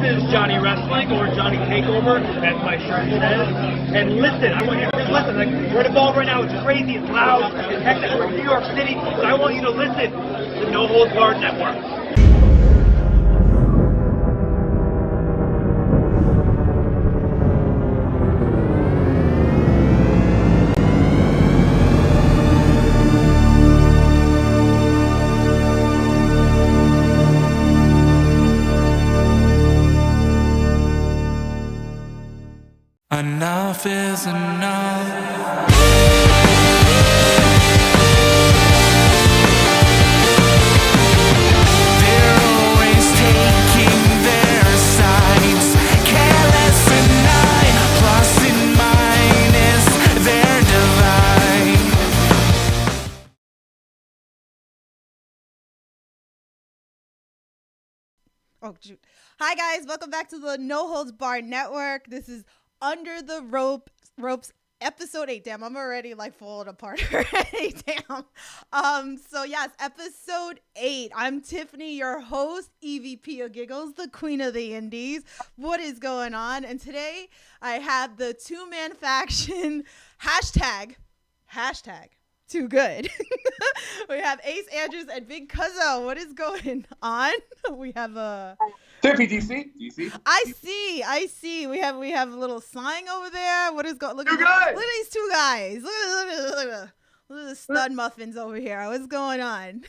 is Johnny Wrestling, or Johnny Takeover, as my shirt says. And listen, I want you to listen. Like, we're involved right now. It's crazy, it's loud, it's hectic. We're in New York City, but I want you to listen to the No Holds Barred Network. Enough is enough. They're always taking their sides, careless and nine, plus and minus, they're divine. Oh, shoot. Hi, guys. Welcome back to the No Holds Barred Network. This is Under the Ropes episode 8. Damn, I'm already like falling apart already. Damn. So yes, episode 8. I'm Tiffany, your host, EVP of Giggles, the Queen of the Indies. What is going on? And today I have the two-man faction hashtag too good. We have Ace Andrews and Big Cuzzo. What is going on? We have a Tiffany, DC. I see. We have a little sign over there. What is going? Look at these two guys. Look at the stud muffins over here. What's going on?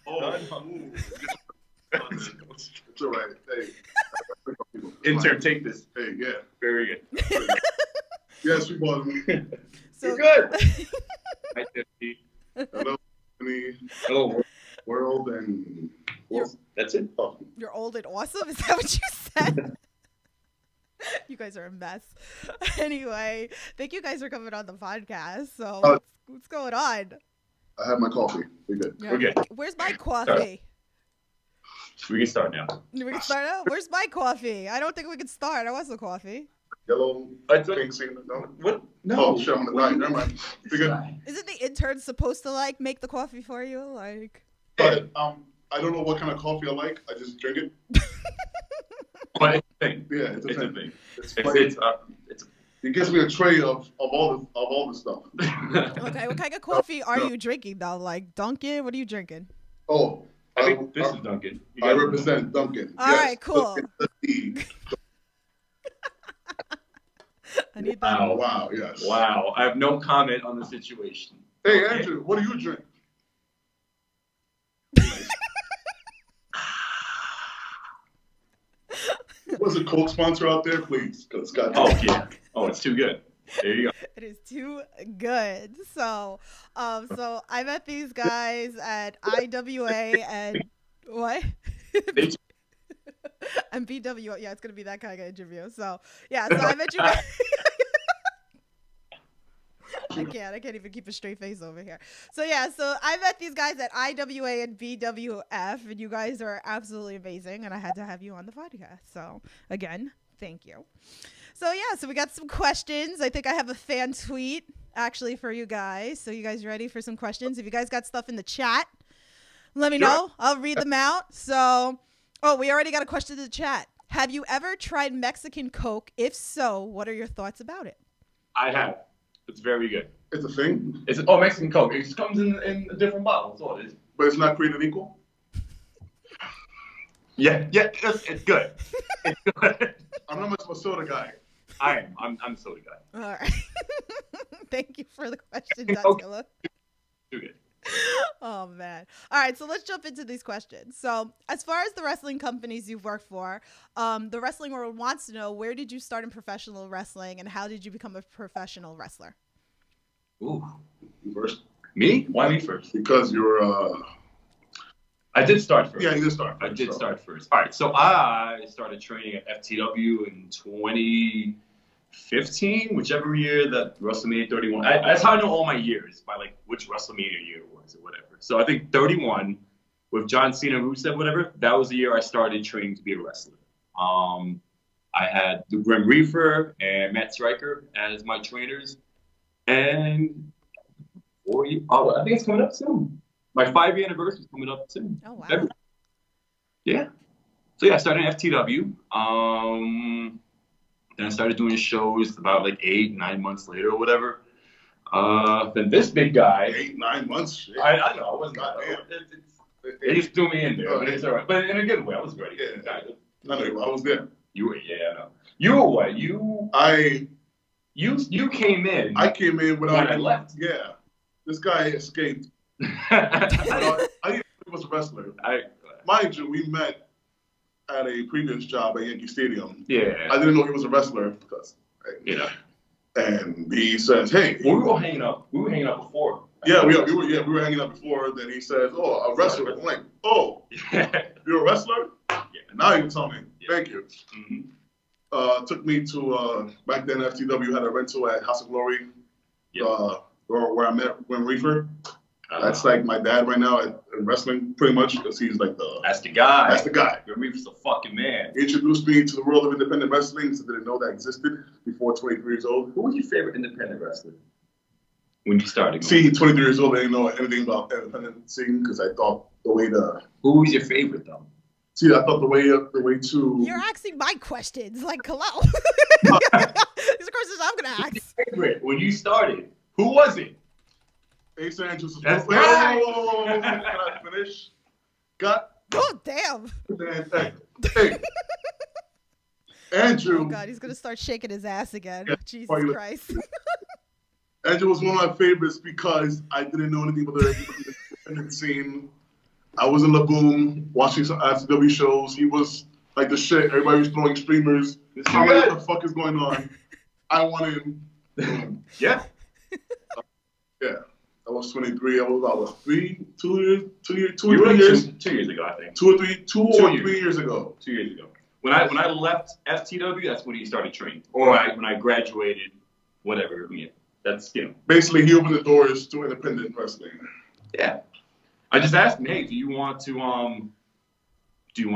Oh, it's all right. Hey, intern, take this. Hey, yeah, Very good. yes, we bought them. So, You're good. Hi, Tiffany. Hello, Tiffany. Hello. World and That's it. Oh. you're old and awesome. Is that what you said? You guys are a mess. Anyway, thank you guys for coming on the podcast. So what's going on? I have my coffee. We good. Yeah, We're good. Where's my coffee? We can start now. We can start out. Where's my coffee? I don't think we can start. I want some coffee. Yellow, pink, no. What? No. Oh, shit, right, never mind. We good. Isn't the intern supposed to like make the coffee for you? Like, But, I don't know what kind of coffee I like. I just drink it. But it's a thing. Yeah, it's a It's a thing. thing. It's It gives me a tray of all the stuff. okay, what kind of coffee are you drinking though? Like Dunkin'? What are you drinking? Oh, I think this is Duncan. I represent Duncan. All right, cool. Duncan, the tea. I need that. Wow, yes. Wow. I have no comment on the situation. Hey, Andrew, what do you drink? Was a Coke sponsor out there, please? Because Scott. Oh, yeah. Oh, it's too good. There you go. It is too good. So I met these guys at IWA and what? And BWF. Yeah, it's gonna be that kind of interview. So yeah, so I met you guys. I can't even keep a straight face over here. So yeah, so I met these guys at IWA and BWF, and you guys are absolutely amazing, and I had to have you on the podcast. So again, thank you. So yeah, so we got some questions. I think I have a fan tweet actually for you guys. So you guys ready for some questions? If you guys got stuff in the chat, let me know. I'll read them out. So, we already got a question in the chat. Have you ever tried Mexican Coke? If so, what are your thoughts about it? I have. It's very good. It's a thing, Mexican Coke. It just comes in a different bottle. That's all it is. but it's not created equal. Yeah, it's good. It's good. I'm not much of a soda guy. I am. I'm a soda guy. All right. Thank you for the question, Okay. Attila. Too good. Oh, man. All right, so let's jump into these questions. So as far as the wrestling companies you've worked for, the wrestling world wants to know, where did you start in professional wrestling and how did you become a professional wrestler? Ooh. You first, Me? Why me first? because you're. I did start first. Yeah, you did start. I did start first. All right, so I started training at FTW in 2015, whichever year that WrestleMania 31. That's how I know all my years, by like which WrestleMania year it was or whatever. So I think 31 with John Cena, Rusev, whatever. That was the year I started training to be a wrestler. I had the Grim Reaper and Matt Stryker as my trainers, and I think it's coming up soon. My 5-year anniversary is coming up soon. Oh, wow. February. Yeah. So yeah, I started in FTW. Then I started doing shows about like 8-9 months later or whatever. Then this big guy. 8-9 months. Shit. I know. I wasn't. They just threw me in there. Oh, But it's all right. But in a good way. I was ready. Yeah. I was there. You were. Yeah, I know. You were what? You came in. I came in when I left. Yeah. This guy escaped. I didn't know he was a wrestler. Mind you, we met at a previous job at Yankee Stadium. Yeah. I didn't know he was a wrestler because, And he says, "Hey." Well, we were hanging out. We were hanging out before. Yeah, we were hanging out before. Then he says, "Oh, a wrestler." I'm like, "Oh, you're a wrestler?" Yeah. Now you tell me. Yeah. Thank you. Mm-hmm. Took me to back then. FTW had a rental at House of Glory, where I met Wim Reefer. That's like my dad right now in wrestling, pretty much, because he's like That's the guy. That's the guy. Wim Reefer's the fucking man. He introduced me to the world of independent wrestling, so I didn't know that existed before 23 years old. Who was your favorite independent wrestler when you started? See, 23 years old, I didn't know anything about independent scene because I thought the way to. Who was your favorite though? See, I thought the way to. You're asking my questions, like, hello. These are questions I'm gonna ask. Your favorite when you started? Who was it? Ace Andrews. That's right. Can I finish? Oh, damn. Hey. Andrew. Oh, God, he's going to start shaking his ass again. Yeah, Jesus Christ. Andrew was one of my favorites because I didn't know anything about the independent scene. I was in the boom watching some IWA shows. He was like the shit. Everybody was throwing streamers. What the fuck is going on? I wanted him. Yeah. Yeah. I was 23. I was about 2 years ago, I think. 2 or 3 years ago. 2 years ago. When I left FTW, that's when he started training. Or when I graduated, whatever. Yeah, that's Basically, he opened the doors to independent wrestling. Yeah. I just asked him, hey, do you want to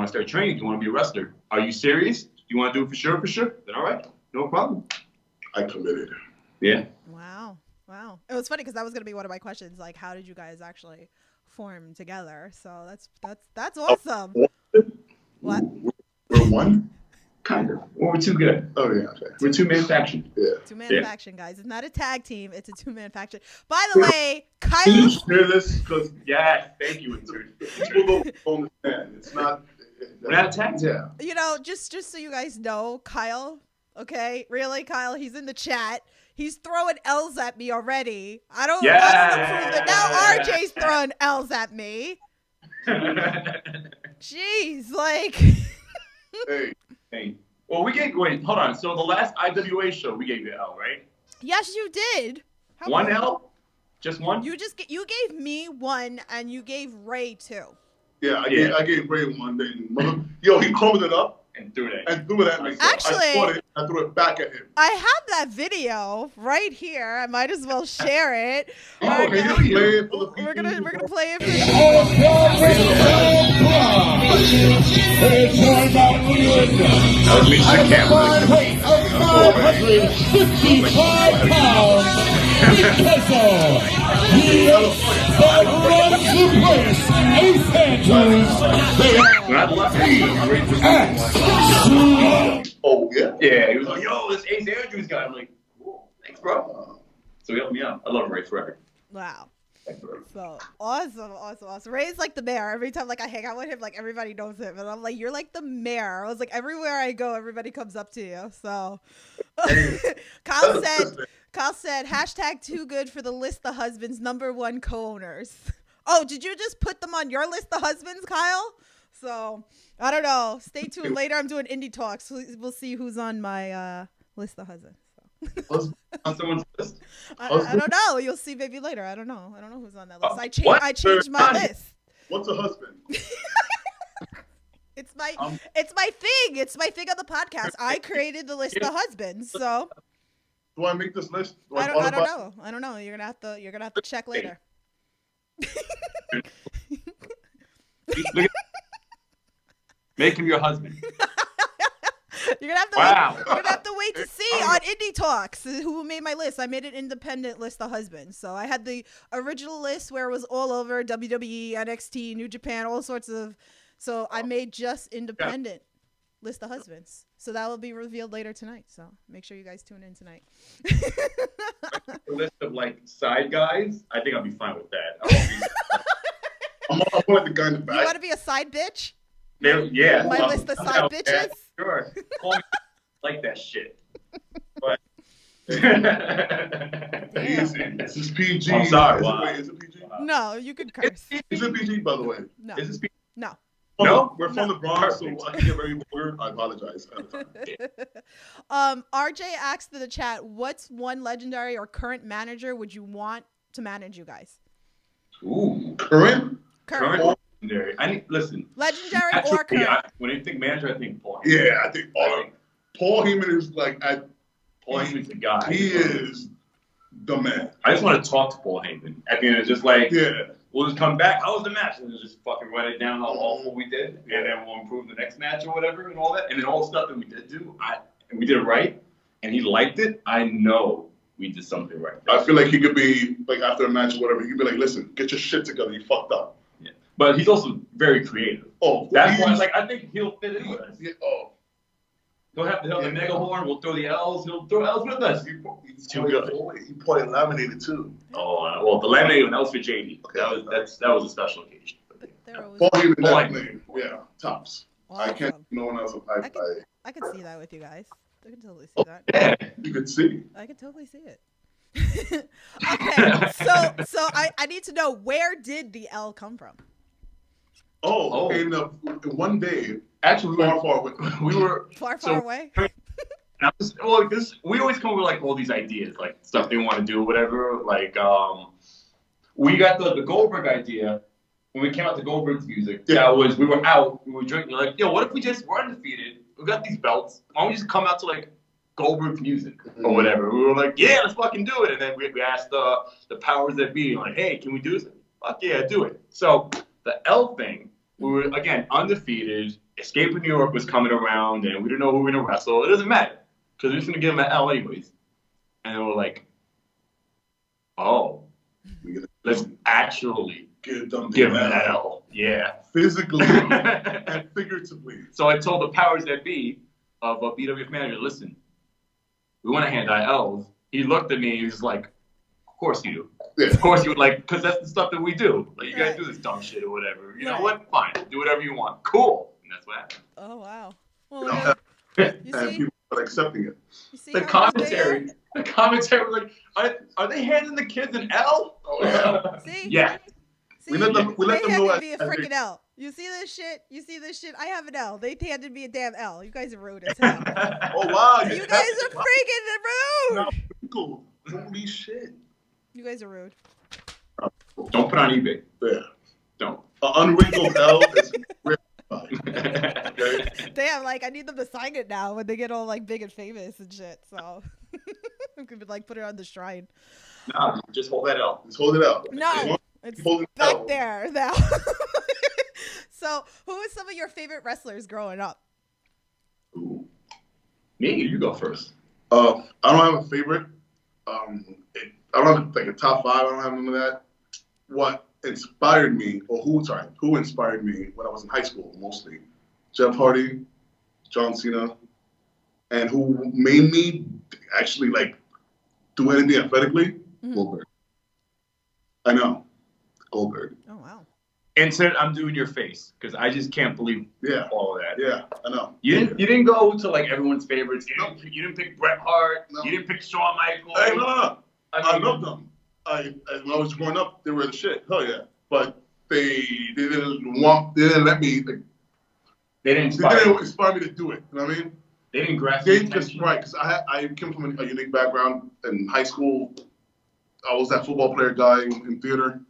start training? Do you want to be a wrestler? Are you serious? Do you want to do it for sure? For sure. Then all right, no problem. I committed. Yeah. Wow. It was funny because that was going to be one of my questions. Like, how did you guys actually form together? So that's awesome. What? We're one? Kind of. Well, we're too good. Oh, yeah. Okay. We're two-man faction. Yeah. Two-man faction, guys. It's not a tag team. It's a two-man faction. By the way, Kyle. Can you hear this? Because thank you. People don't understand. It's not. We're not a tag team. Yeah. Just so you guys know, Kyle. Okay, really, Kyle? He's in the chat. He's throwing L's at me already. I don't approve it. Now RJ's throwing L's at me. Jeez, like. Hey. Well, wait, hold on. So the last IWA show, we gave you an L, right? Yes, you did. One L? Just one? You gave me one, and you gave Ray two. Yeah, I gave Ray one. Then, he crumbled it up. And threw it at me. Actually, I fought it. I threw it back at him. I have that video right here. I might as well share it. Can you play it for the people? We're gonna play it for Cuzzo, he runs the place. Ace Andrews. Oh, yeah? Yeah, he was like, yo, this Ace Andrews guy. I'm like, cool. Thanks, bro. So he helped me out. I love Ray forever. Wow. So awesome. Ray's like the mayor. Every time I hang out with him, everybody knows him, and I'm like, you're like the mayor. I was like, everywhere I go, everybody comes up to you. So Kyle said hashtag too good for the list of husbands #1 co-owners. Oh, did you just put them on your list of husbands, Kyle? So I don't know. Stay tuned. Later I'm doing indie talks. We'll see who's on my list of husbands. On someone's list? I don't know. You'll see maybe later. I don't know who's on that list. I changed my list. What's a husband? It's my thing. It's my thing on the podcast. I created the list of husbands. So do I make this list? I don't know. I don't know. You're gonna have to check later. Make him your husband. You're gonna have to wait to see on Indie Talks who made my list. I made an independent list of husbands. So I had the original list where it was all over WWE, NXT, New Japan, all sorts of So I made just independent list of husbands. So that will be revealed later tonight. So make sure you guys tune in tonight. A list of like side guys. I think I'll be fine with that. I'm like the guy in the You back. want to be a side bitch? Yeah. My list of side bitches? Sure. Call me like that shit. But Easy. This is PG. I'm sorry. Is it PG? No, you could curse. Is it PG, by the way? No. Is this PG? No. No? We're from the Bronx, so I can get very weird. I apologize. RJ asked in the chat, what's one legendary or current manager would you want to manage you guys? Ooh. Current? Current legendary. Listen. Legendary Actually, or current? When you think manager, I think Paul. Yeah, I think Paul Heyman is like Paul Heyman's the guy. He is the man. I just want to talk to Paul Heyman. At the end, it's just like, Yeah. we'll just come back. How was the match? And just fucking write it down how awful we did, and then we'll improve the next match or whatever, and all that. And then all the stuff that we did do, and we did it right, and he liked it. I know we did something right. I feel like he could be like after a match or whatever. He could be like, "Listen, get your shit together. You fucked up." Yeah. But he's also very creative. Oh, that's why. Like, I think he'll fit in with us. Yeah, oh, He'll have the mega horn. We'll throw the L's. He'll throw L's with us. He's too good. He probably laminated too. Oh, well, the laminated one, that was for JD. Okay. That was a special occasion. Paul Heyman, Paul that Heyman. name. Yeah, tops. Awesome. I can't. No one else. I could see that with you guys. I could totally see that. Yeah. You could see. I could totally see it. Okay, so I need to know, where did the L come from? Oh, okay. No, one day, Actually, far away. we were Far so- away? We always come up with like all these ideas, like stuff they want to do, whatever. Like, we got the Goldberg idea when we came out to Goldberg's music. Yeah. That was, we were out, we were drinking, like, yo, what if we're undefeated? We got these belts. Why don't we just come out to like Goldberg's music or whatever? We were like, yeah, let's fucking do it. And then we asked the powers that be, like, hey, can we do this? Fuck yeah, do it. So the L thing, we were again undefeated. Escape of New York was coming around, and we didn't know who we were gonna wrestle. It doesn't matter, because we're just gonna give him an L anyways. And then we're like, oh, let's actually give him an L. Yeah. Physically and figuratively. So I told the powers that be of a BWF manager, listen, we want to hand out L's. He looked at me and he was like, of course you do. Yeah. Of course you would, like, because that's the stuff that we do. Like, you guys do this dumb shit or whatever. You know what? Fine. Do whatever you want. Cool. And that's what happened. Oh, wow. You Well, know, you and see? people are accepting it. You see The how much they commentary was like, are they handing the kids an L? Oh, yeah. are? See? Yeah. See? We let them They know handed me a as they- freaking L. You see this shit? You see this shit? I have an L. They handed me a damn L. You guys are rude as hell. Oh, wow. You guys are freaking rude. Now, cool. Holy shit. You guys are rude. Don't put on eBay. Yeah. Don't. An unwrinkled L is rare. Okay? Damn, like, I need them to sign it now when they get all, like, big and famous and shit. So, I could, like, put it on the shrine. No, just hold that L. Just hold it out. No, it's Hold it back out. there now. So, who is some of your favorite wrestlers growing up? Ooh. Me, you go first. I don't have a favorite. I don't have like a top five. I don't have none of that. What inspired me, or who inspired me when I was in high school mostly? Jeff Hardy, John Cena, and who made me actually like do anything athletically? Goldberg. I know, Goldberg. Oh, wow. And so I'm doing your face because I just can't believe Yeah, all of that. yeah, I know. You didn't go to like everyone's favorites. You didn't pick Bret Hart. No. You didn't pick Shawn Michaels. Hey, no. I mean, love them. When I was growing up, they were the shit. Hell yeah. But they didn't let me. They didn't inspire. inspire me to do it. You know what I mean? They didn't grasp. They just right because I came from a unique background in high school. I was that football player guy in theater.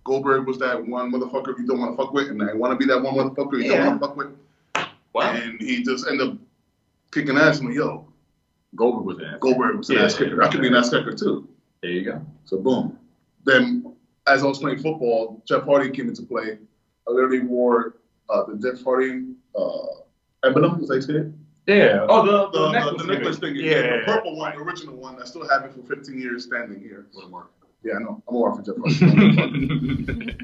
Goldberg was that one motherfucker you don't want to fuck with, and I want to be that one motherfucker you don't want to fuck with. Wow. And he just ended up kicking ass. I'm like, yo, Goldberg was an ass. Goldberg was an ass kicker. I could be an ass kicker too. There you go. So boom. Then as I was playing football, Jeff Hardy came into play. I literally wore the Jeff Hardy emblem, as I say it. Yeah. Oh, The necklace thing. Yeah. The purple one, the original one. I still have it for 15 years standing here. Yeah, I know. I'm a for Jeff Hardy.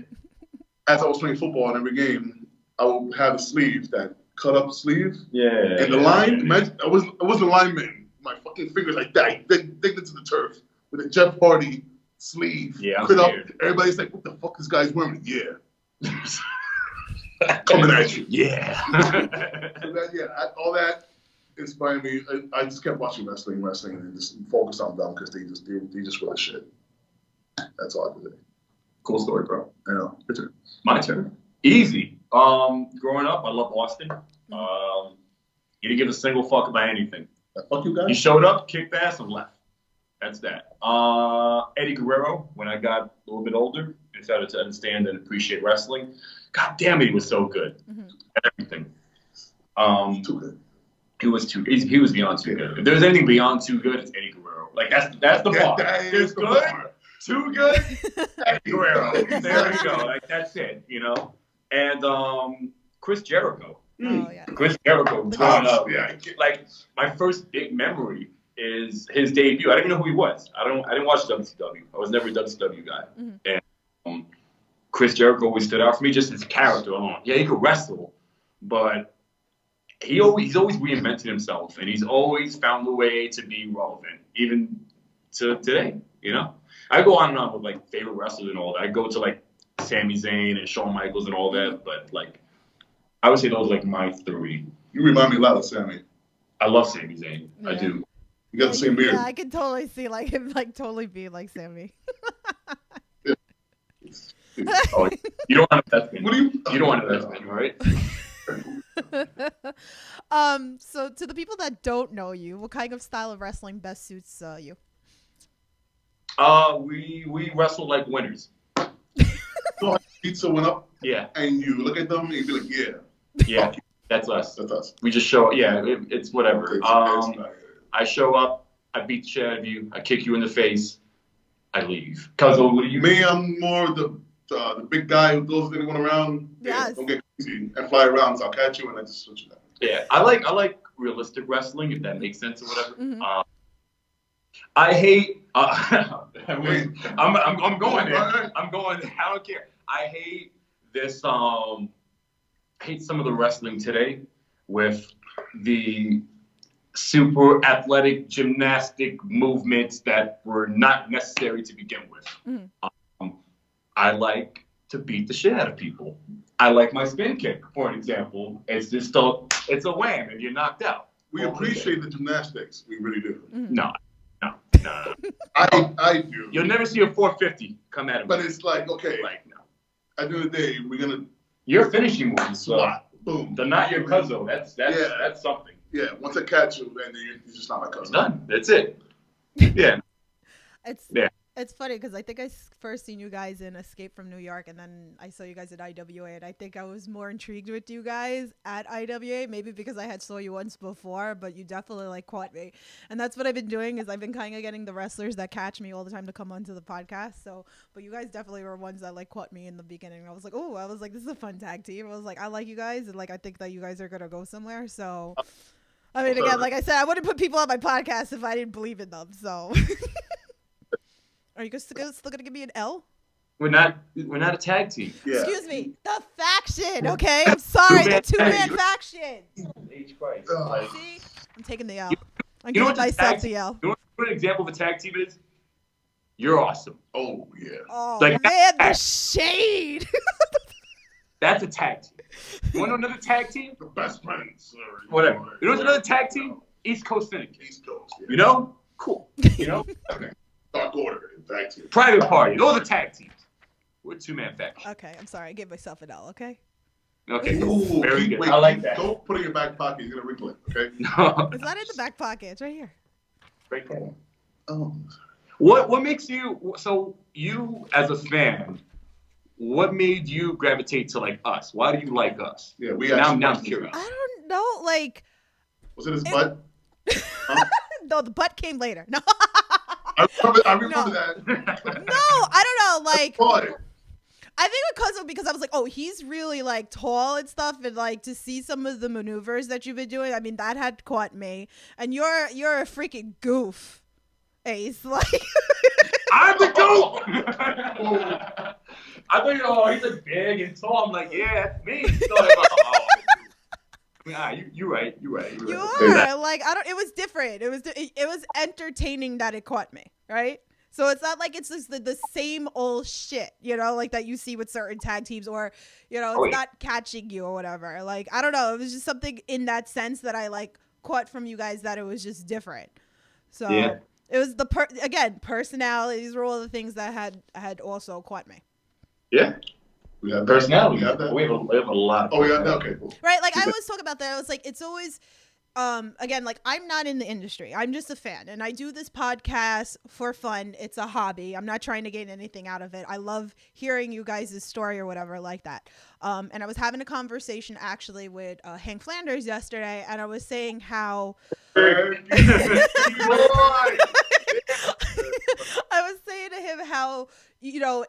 As I was playing football in every game, I would have a sleeve, that cut up sleeve. Yeah. And the line, imagine, I was a lineman. My fucking fingers like that, digged into the turf with a Jeff Hardy sleeve. Yeah, I'm cut up. scared. Everybody's like, what the fuck this guy's wearing? Yeah. Coming at you. Yeah. So that, all that inspired me. I just kept watching wrestling, and just focused on them because they just were the shit. That's all I could say. Cool story, bro. I know. Your turn. My turn. Easy. Growing up, I loved Austin. He didn't give a single fuck about anything. Fuck you guys. He showed up, kicked ass, and left. That's that. Eddie Guerrero, when I got a little bit older and started to understand and appreciate wrestling, God damn it, he was so good at everything. Too good. He was beyond too good. If there's anything beyond too good, it's Eddie Guerrero. Like that's the bar. It's good, bar. too good, Eddie Guerrero. There you go. Like that's it, you know. And Chris Jericho. Oh, yeah. Chris Jericho growing up. Yeah. Like my first big memory is his debut. I didn't even know who he was. I didn't watch WCW. I was never a WCW guy. And Chris Jericho always stood out for me just as a character alone. Yeah, he could wrestle, but he's always reinvented himself, and he's always found a way to be relevant, even to today. You know, I go on and on with like favorite wrestlers and all that. I go to like Sami Zayn and Shawn Michaels and all that, but like I would say those are like my three. You remind me a lot of Sammy. I love Sami Zayn. Yeah. I do. You got the same beard. Yeah, I could totally see like him like totally be like Sammy. Oh, you don't want that thing. What do you? You don't want that thing, right? So to the people that don't know you, what kind of style of wrestling best suits you? We wrestle like winners. So pizza went up, Yeah, and you look at them and you be like, yeah, that's us. that's us. We just show. Yeah, it's whatever. It's not- I show up, I beat the shit out of you, I kick you in the face, I leave. Cuzzo, what do you? Me, I'm more the big guy who throws anyone around. Yes. Don't get crazy and fly around. So I'll catch you and I just switch you down. Yeah, I like realistic wrestling, if that makes sense or whatever. I hate. I'm going there. I'm going. I don't care. I hate this. I hate some of the wrestling today with the super athletic gymnastic movements that were not necessary to begin with. I like to beat the shit out of people. I like my spin kick, for an example. It's just it's a wham and you're knocked out. We appreciate the gymnastics. We really do. No. I do. You'll never see a 450 come at him. But it's like, okay, like, no. at the end of the day, we're going to Your finishing moves, swat. Boom. they're not your Cuzzo. That's something. Yeah, once I catch you, then you're just not my cousin. Done. That's it. Yeah. It's funny because I think I first seen you guys in Escape from New York, and then I saw you guys at IWA, and I think I was more intrigued with you guys at IWA, maybe because I had saw you once before, but you definitely like caught me. And that's what I've been doing is I've been kind of getting the wrestlers that catch me all the time to come onto the podcast. So, but you guys definitely were ones that like caught me in the beginning. I was like, this is a fun tag team. I was like, I like you guys, and like I think that you guys are gonna go somewhere. So, I mean, again, like I said, I wouldn't put people on my podcast if I didn't believe in them. So. Are you guys still gonna give me an L? We're not a tag team. Yeah. Excuse me, the faction. Okay, I'm sorry, the two-man faction. H Christ. See, I'm taking the L. I'm You know giving what myself the L. You know what an example of a tag team is? You're awesome. Oh, yeah. Oh Like, man, the shade. That's a tag team. You want to know another tag team? The best friends. Whatever. You know what's another tag team? East Coast Syndicate. East Coast. Yeah. You know? Cool. You know? Okay. Dark Order. Tag team. Private Party. Those are tag teams. We're two-man faction. Okay, I'm sorry, I gave myself an L. Okay. Okay. Ooh, Very good. wait, I like that. Don't put it in your back pocket. You're gonna wrinkle it. Okay. No. It's not in the back pocket. It's right here. Right there. Oh. What makes you, so you as a fan, what made you gravitate to like us? Why do you like us? Yeah, we Now actually. I'm curious. I don't know, like. Was it his butt? No, the butt came later. No. I remember No. that. No, I don't know. Like, Caught it. I think because I was like, oh, he's really like tall and stuff, and like to see some of the maneuvers that you've been doing, I mean, that had caught me. And you're a freaking goof, Ace. Like, I'm the goat. I thought, oh, he's like big and tall. I'm like, yeah, that's me. So I'm like, oh. I mean, you're right. You are like I don't. It was different. It was entertaining that it caught me, right? So it's not like it's just the same old shit, you know, like that you see with certain tag teams, or you know, it's not catching you or whatever. Like I don't know. It was just something in that sense that I like caught from you guys, that it was just different. So it was again, personalities were all the things that had also caught me. Yeah. We have personality. We have that. We have a lot. Oh, we have that. Okay, cool. Right, like I always talk about that. I was like, it's always, again, like I'm not in the industry. I'm just a fan, and I do this podcast for fun. It's a hobby. I'm not trying to gain anything out of it. I love hearing you guys' story or whatever like that. And I was having a conversation actually with Hank Flanders yesterday, and I was saying how. I was saying to him how, you know,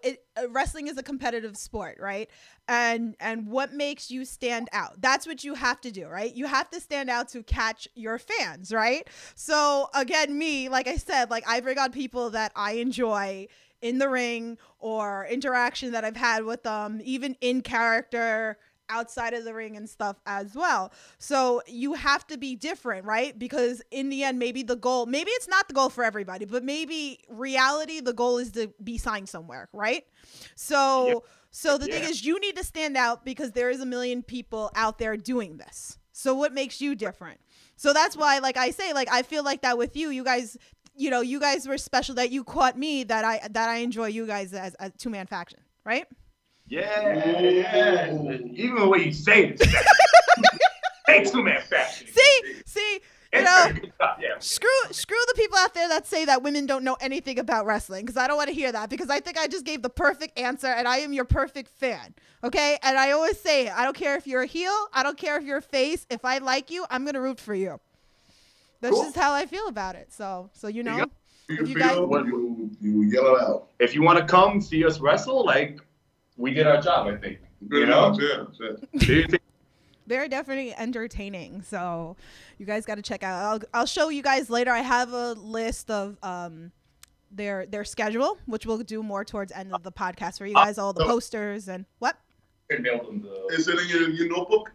wrestling is a competitive sport, right? And what makes you stand out? That's what you have to do, right? You have to stand out to catch your fans, right? So again, me, like I said, like I bring on people that I enjoy in the ring or interaction that I've had with them, even in character, outside of the ring and stuff as well. So you have to be different, right? Because in the end, maybe it's not the goal for everybody, but maybe reality, the goal is to be signed somewhere, right? So the thing is, you need to stand out because there is a million people out there doing this. So what makes you different? So that's why, like I say, like I feel like that with you guys, you know, you guys were special, that you caught me, that I enjoy you guys as a two-man faction, right? Yeah. Even the way you say it, hey, two-man faction. See, you know, screw the people out there that say that women don't know anything about wrestling, because I don't want to hear that, because I think I just gave the perfect answer, and I am your perfect fan, okay? And I always say it. I don't care if you're a heel. I don't care if you're a face. If I like you, I'm going to root for you. That's just how I feel about it. So you know. If you yell it out. If you want to come see us wrestle, like, we did our job, I think. You know? Yeah. They're definitely entertaining, so you guys got to check out. I'll show you guys later. I have a list of their schedule, which we'll do more towards the end of the podcast for you guys. All the posters and what? Is it in your notebook?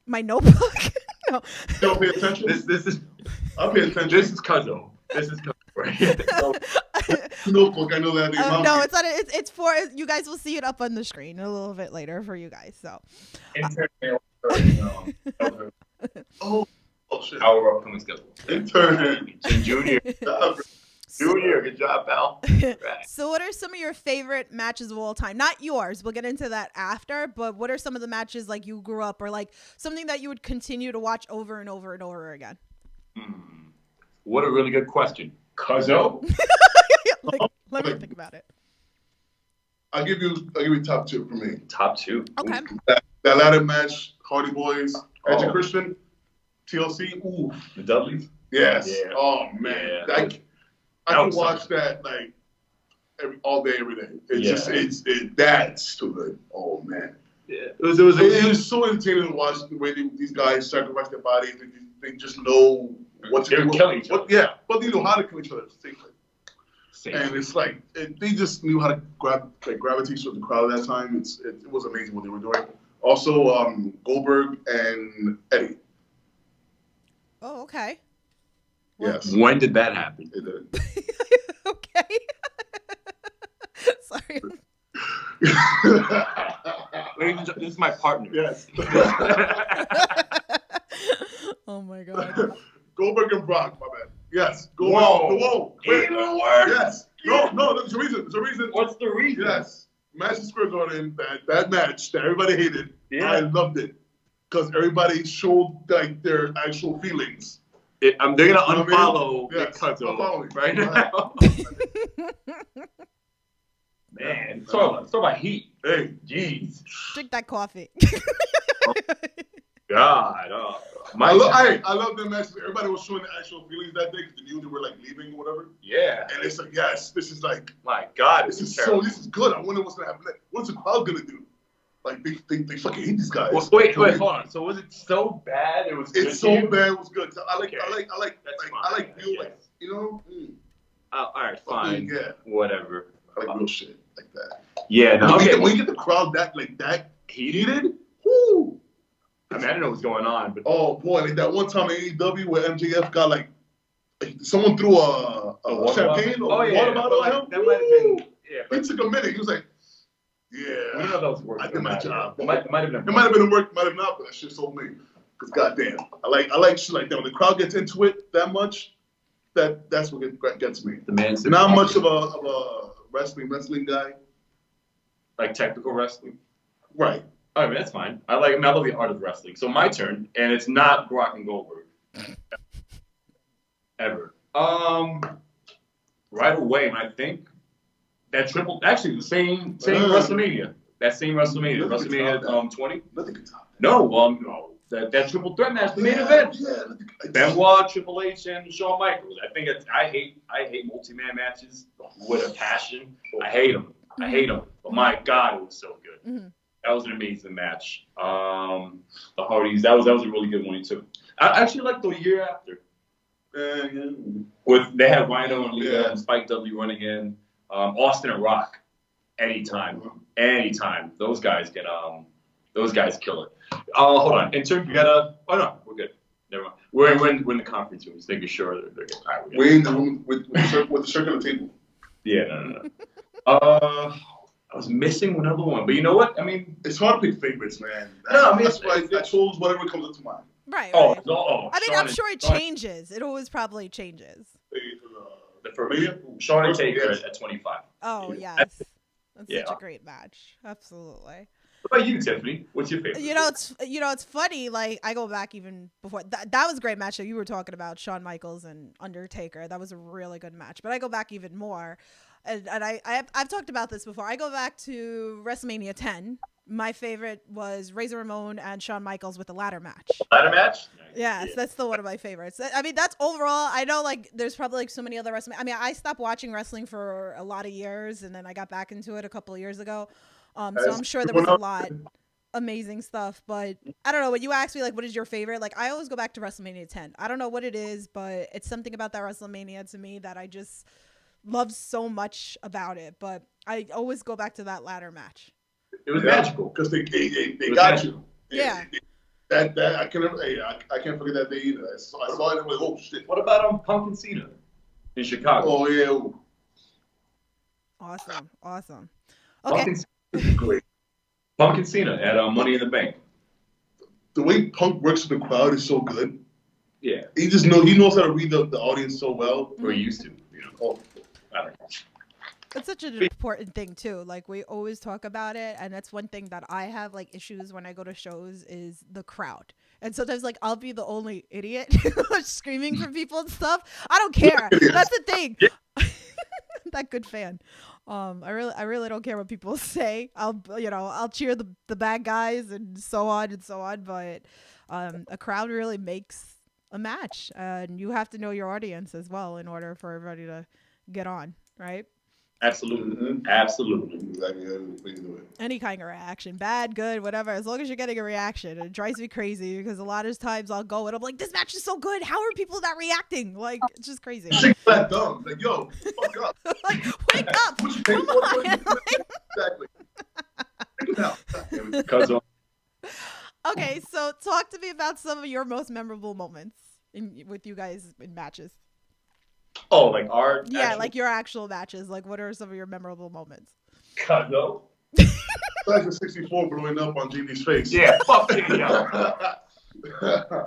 My notebook? No. Don't pay attention. This is. I'll pay attention. This is Cuzzo. Notebook. I know that. No, it's not. It's for you guys. Will see it up on the screen a little bit later for you guys. So. Oh shit! Our upcoming schedule. Intern. Junior. Junior, good job, pal. Right. So what are some of your favorite matches of all time? Not yours. We'll get into that after. But what are some of the matches like you grew up, or like something that you would continue to watch over and over and over again? What a really good question. Cuzzo? Let me think about it. I'll give you top two for me. Top two. Okay. That ladder match, Hardy Boys, Edge and Christian, TLC. Ooh. The Dudleys? Yes. Yeah. Oh man. Yeah. I can watch that like all day, every day. It's that's too good. Oh man. Yeah. It was so entertaining to watch the way these guys sacrifice their bodies. They just know what to do. Killing each other. Yeah, but they know how to kill each other safely. And it's like they just knew how to gravitate toward the crowd at that time. It was amazing what they were doing. Also, Goldberg and Eddie. Oh, okay. Yes. When did that happen? It did. Okay. Sorry. This is my partner. Yes. Oh my God. Goldberg and Brock, my man. Yes. Whoa. Even worse. Yes. No, there's a reason. There's a reason. What's the reason? Yes. Madison Square Garden, that match that everybody hated. Yeah. I loved it. Because everybody showed like their actual feelings. They're going to unfollow Cuzzo right now. Man, it's all about heat. Hey. Jeez. Drink that coffee. God. I love the matches. Everybody was showing the actual feelings that day because they knew they were like leaving or whatever. Yeah. And it's like, yes, this is like, my God, this is good. I wonder what's gonna happen next. What's the crowd gonna do? Like they fucking hate these guys. Well, wait, hold on. So was it so bad? It was. It's so bad. It was good. I like you. Like, you know. all right, fine, Yeah. whatever. I like real shit like that. Yeah, no, okay. When you get the crowd that heated, whoo. I mean, I didn't know what was going on, but Oh boy, like that one time in AEW where MJF got like someone threw a champagne or water bottle at him. That might have been. Yeah, It took a minute. He was like, "Yeah, I don't know if that was working. I did my job." It might have been. It might have been a work, might have not, but that shit sold me. Cause goddamn, I like shit like that. When the crowd gets into it that much, that's what gets me. The man's not much of a wrestling guy. Like technical wrestling, right? I mean, that's fine. I love the art of wrestling. So my turn, and it's not Brock and Goldberg. Ever. Right away, and I think that actually the same WrestleMania. That same WrestleMania. WrestleMania 20. Nothing can top that. No, that triple threat match, the main event. Yeah. Benoit, Triple H, and Shawn Michaels. I think I hate multi-man matches with a passion. I hate them. But my God, it was so good. Mm-hmm. That was an amazing match. The Hardys, that was a really good one too. I actually liked the year after. They had Rhino and Lita and Spike Dudley running in. Austin and Rock. Anytime. Those guys kill it. Hold on. Intern, you gotta. Oh no, we're good. Never mind. We're in the conference room, just making sure they're good. All right, we're in the room with the circular table. Yeah, no. I was missing another one, but you know what? I mean, it's hard to pick favorites, man. No, I mean, that's why I chose whatever comes up to mind. Right. Oh, right. No. I mean, I'm sure it changes. It always probably changes. The first Shawn and Taker at 25. Oh, yes. That's such a great match. Absolutely. What about you, Tiffany? What's your favorite? It's funny. Like, I go back even before that was a great match that you were talking about, Shawn Michaels and Undertaker. That was a really good match. But I go back even more, and I've talked about this before. I go back to WrestleMania 10. My favorite was Razor Ramon and Shawn Michaels with the ladder match. Ladder match? Yes, that's still one of my favorites. I mean, that's overall. I know, like, there's probably like so many other wrestling. I mean, I stopped watching wrestling for a lot of years, and then I got back into it a couple of years ago. So I'm sure there was a lot amazing stuff, but I don't know. When you ask me, like, what is your favorite? Like, I always go back to WrestleMania 10. I don't know what it is, but it's something about that WrestleMania to me that I just love so much about it. But I always go back to that ladder match. It was magical because they got you. Yeah. That I can't forget that day either. I saw it and went, oh shit. What about Punk and Cena in Chicago? Oh yeah. Awesome. Okay. Great. Punk and Cena at Money in the Bank. The way Punk works with the crowd is so good. Yeah. He knows how to read the audience so well. Or he used to, I don't know. It's such an important thing too. Like, we always talk about it, and that's one thing that I have like issues when I go to shows is the crowd. And sometimes, like, I'll be the only idiot screaming for people and stuff. I don't care. That's the thing. Yeah. That good fan. I really don't care what people say. I'll cheer the bad guys and so on. But a crowd really makes a match, and you have to know your audience as well in order for everybody to get on, right? Absolutely. Exactly. Any kind of reaction, bad, good, whatever, as long as you're getting a reaction. It drives me crazy because a lot of times I'll go and I'm like, this match is so good. How are people not reacting? Like, it's just crazy. Shake that dumb. Like, yo, fuck up. Like, wake up. Come on. Exactly. Take it out. Cuzzo. Okay, so talk to me about some of your most memorable moments with you guys in matches. Oh, like our like your actual matches. Like, what are some of your memorable moments? Cuzzo. Back in '64, blowing up on JD's face. Yeah, fuck it,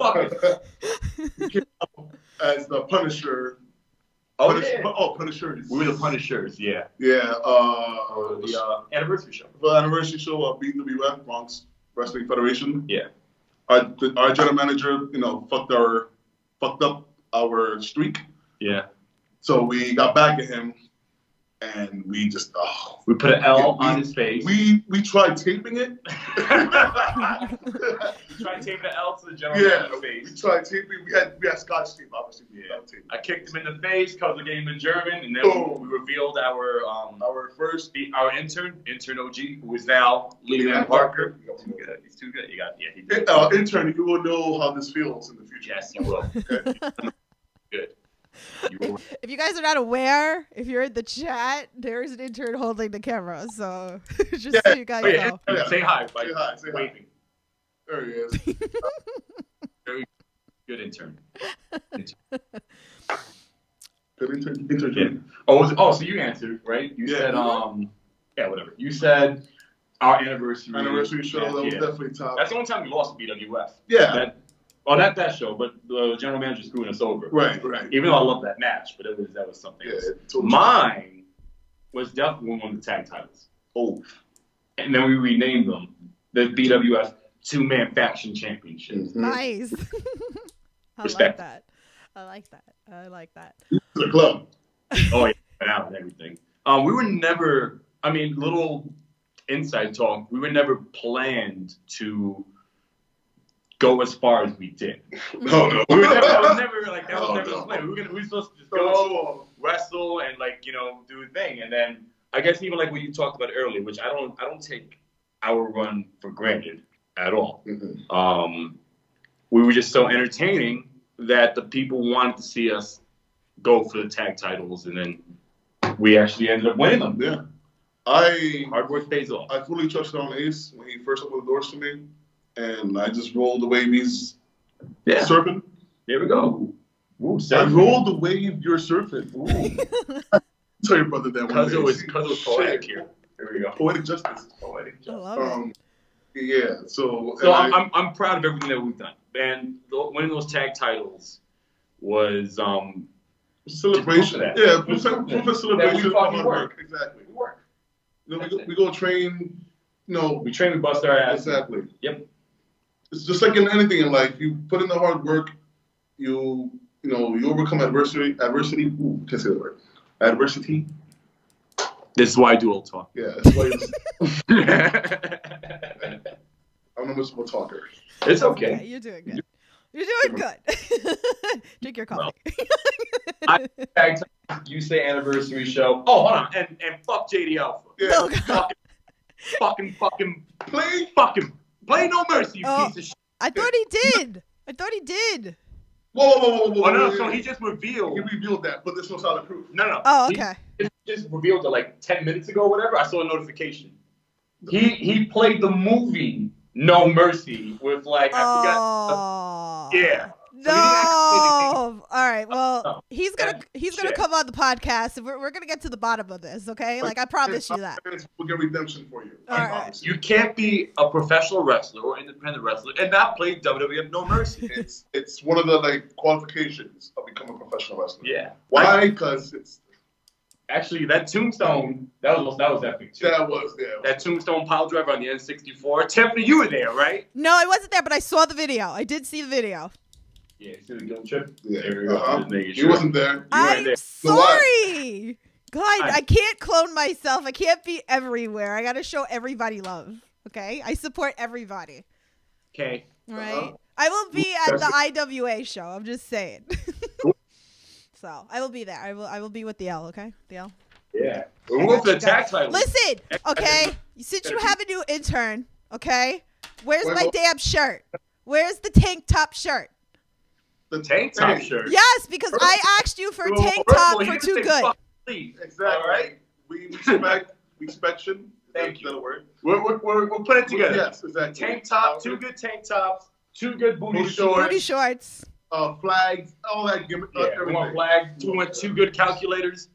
fuck it. He came out as the Punisher. Punishers. We were the Punishers, yeah. Yeah. The anniversary show. The anniversary show of BWF, Bronx Wrestling Federation. Yeah. Our general manager, fucked up our streak. Yeah. So we got back at him, and we just we put an L on his face. We tried taping it. We tried taping the L to the general manager's face. We tried taping. We had Scotch tape, obviously. I kicked him in the face, Cuzzo gave him a German, and then we revealed our intern OG, who is now LeLand Parker. He's too good. He did. Intern, you will know how this feels in the future. Yes, you will. Okay. Good. You will if you guys are not aware, if you're in the chat, there is an intern holding the camera. So just so you guys know. Say hi. Say hi. Say hi. Waving. There he is. Very good intern. Good intern. Yeah. So you answered, right? You said, whatever. You said our anniversary show. That was definitely top. That's the only time we lost to BWF. Yeah. Not that show, but the general manager screwing us over. Right. Even though I love that match, but that was something else. Totally. Mine was definitely one of the tag titles. Oh. And then we renamed them the BWF Two-Man Faction Championship. Mm-hmm. Nice. Respect. I like that. The club. Oh, yeah, out and everything. We were never, little inside talk, we were never planned to go as far as we did. No. That was never the plan. We were supposed to just go wrestle and do a thing. And then I guess even like what you talked about earlier, which I don't take our run for granted at all. Mm-hmm. We were just so entertaining that the people wanted to see us go for the tag titles, and then we actually ended up winning them. Yeah. Hard work pays off. I fully trusted on Ace when he first opened the doors to me, and I just rolled the wave he's surfing. There we go. Ooh, I rolled the wave you're surfing. Tell your brother that one day. Cuzzo's poetic here. Here we go. Poetic justice. I love it. Yeah. So I'm proud of everything that we've done, and winning those tag titles was celebration. Yeah, proof of celebration. That we work. Exactly. We work. We go train. We train and bust our ass. Exactly. Yep. It's just like in anything in life. You put in the hard work. You overcome adversity. Ooh, can't say the word. Adversity. This is why I do old talk. Yeah, that's why I'm a miserable talker. It's okay. You're doing good. You're doing good. Drink your coffee. You say anniversary show. Oh, hold on. And fuck JD Alpha. Yeah. Oh, God. Fucking play No Mercy, you piece of shit. I thought he did. Whoa. Oh, no, so he just revealed. He revealed that, but there's no solid proof. No. Oh, okay. He just revealed it like 10 minutes ago or whatever. I saw a notification. He played the movie No Mercy with I forgot. Yeah. No. All right. Well, he's gonna come on the podcast, and we're gonna get to the bottom of this. Okay? Like I promise you that. We'll get redemption for you. All right. You can't be a professional wrestler or independent wrestler and not play WWF No Mercy. It's one of the qualifications of becoming a professional wrestler. Yeah. Why? Because it's actually that tombstone that was epic too. That was that tombstone pile driver on the N64. Tiffany, you were there, right? No, I wasn't there, but I saw the video. I did see the video. Yeah, see the guilt trip? Yeah. There we go. He wasn't there. I'm sorry. God, I can't clone myself. I can't be everywhere. I got to show everybody love. Okay? I support everybody. Okay. Right? I will be at the IWA show. I'm just saying. So I will be there. I will be with the L, okay? The L. Yeah. We'll go for the tag title. Listen, okay? Since you have a new intern, okay? Where's my damn shirt? Where's the tank top shirt? The tank top shirt? Yes, because I asked you for a tank top for Too Good. Exactly. All right. We inspection. Thank you. That'll work. We're putting it together. Yes, exactly. Tank top, 2 good tank tops, 2 good booty shorts. Booty shorts. Flags, all that gimmick. We want flags. We want 2 good calculators.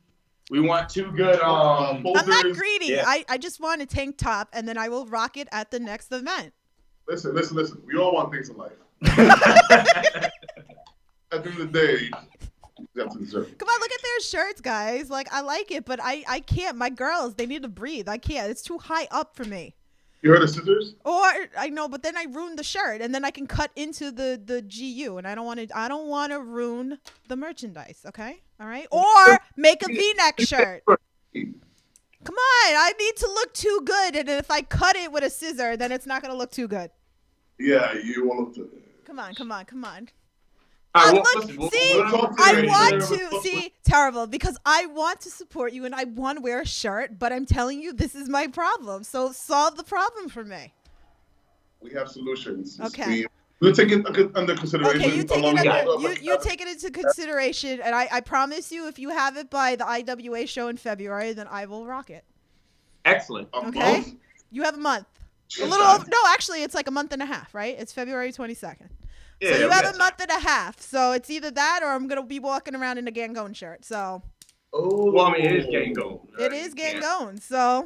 We want 2 good I'm folders. not greedy. Yeah. I just want a tank top, and then I will rock it at the next event. Listen. We all want things in life. At the end of the day, you have to deserve it. Come on, look at their shirts, guys. Like, I like it, but I can't. My girls, they need to breathe. I can't. It's too high up for me. You heard of scissors? Or I know, but then I ruin the shirt, and then I can cut into the GU, and I don't want to ruin the merchandise. Okay, all right. Or make a V-neck shirt. Come on, I need to look too good, and if I cut it with a scissor, then it's not gonna look too good. Yeah, you won't look too. Come on. Right, I want to see terrible because I want to support you and I want to wear a shirt, but I'm telling you this is my problem. So solve the problem for me. We have solutions. Okay. We'll take it under consideration. Okay, you take along it with- you take it into consideration, and I promise you, if you have it by the IWA show in February, then I will rock it. Excellent. Okay, month? you have a month. A Yes, little I- over, no, actually, it's like a month and a half, right? It's February 22nd. Yeah, So you we have got a month and a half. So it's either that, or I'm gonna be walking around in a Gangone shirt. So Oh. Well, I mean, it is Gango. it is Gangone. So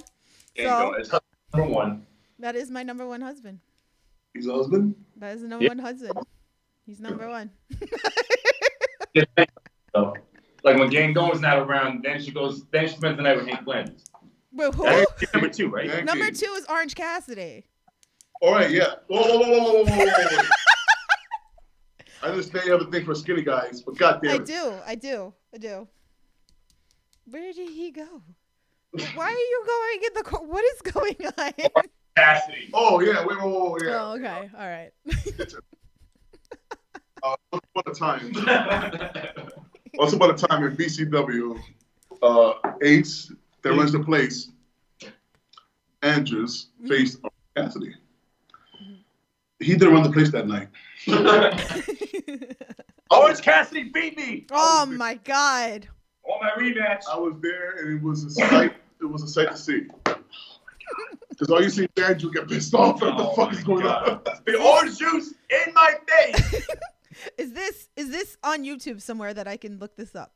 Gango. It's number one. that is my number one husband. He's a husband? That is the number one husband. He's number one. So, like when Gango's not around, then she spends the night with Hank Flanders. Wait, who? That's number two, right? Yankee. Number 2 is Orange Cassidy. All right, yeah. Whoa. I understand you have a thing for skinny guys, but goddamn. I do. Where did he go? Why are you going in the car? What is going on? Cassidy. Oh, yeah. Wait, whoa, yeah. Oh, okay. All right. Once upon a time in BCW, Ace, that runs the place, Andrews, faced Cassidy. He didn't run the place that night. Orange Cassidy beat me. Oh my God. On my rematch. I was there, and it was a sight. It was a sight to see. Because all you see is Andrew get pissed off. What the fuck is going on? The orange juice in my face. Is this on YouTube somewhere that I can look this up?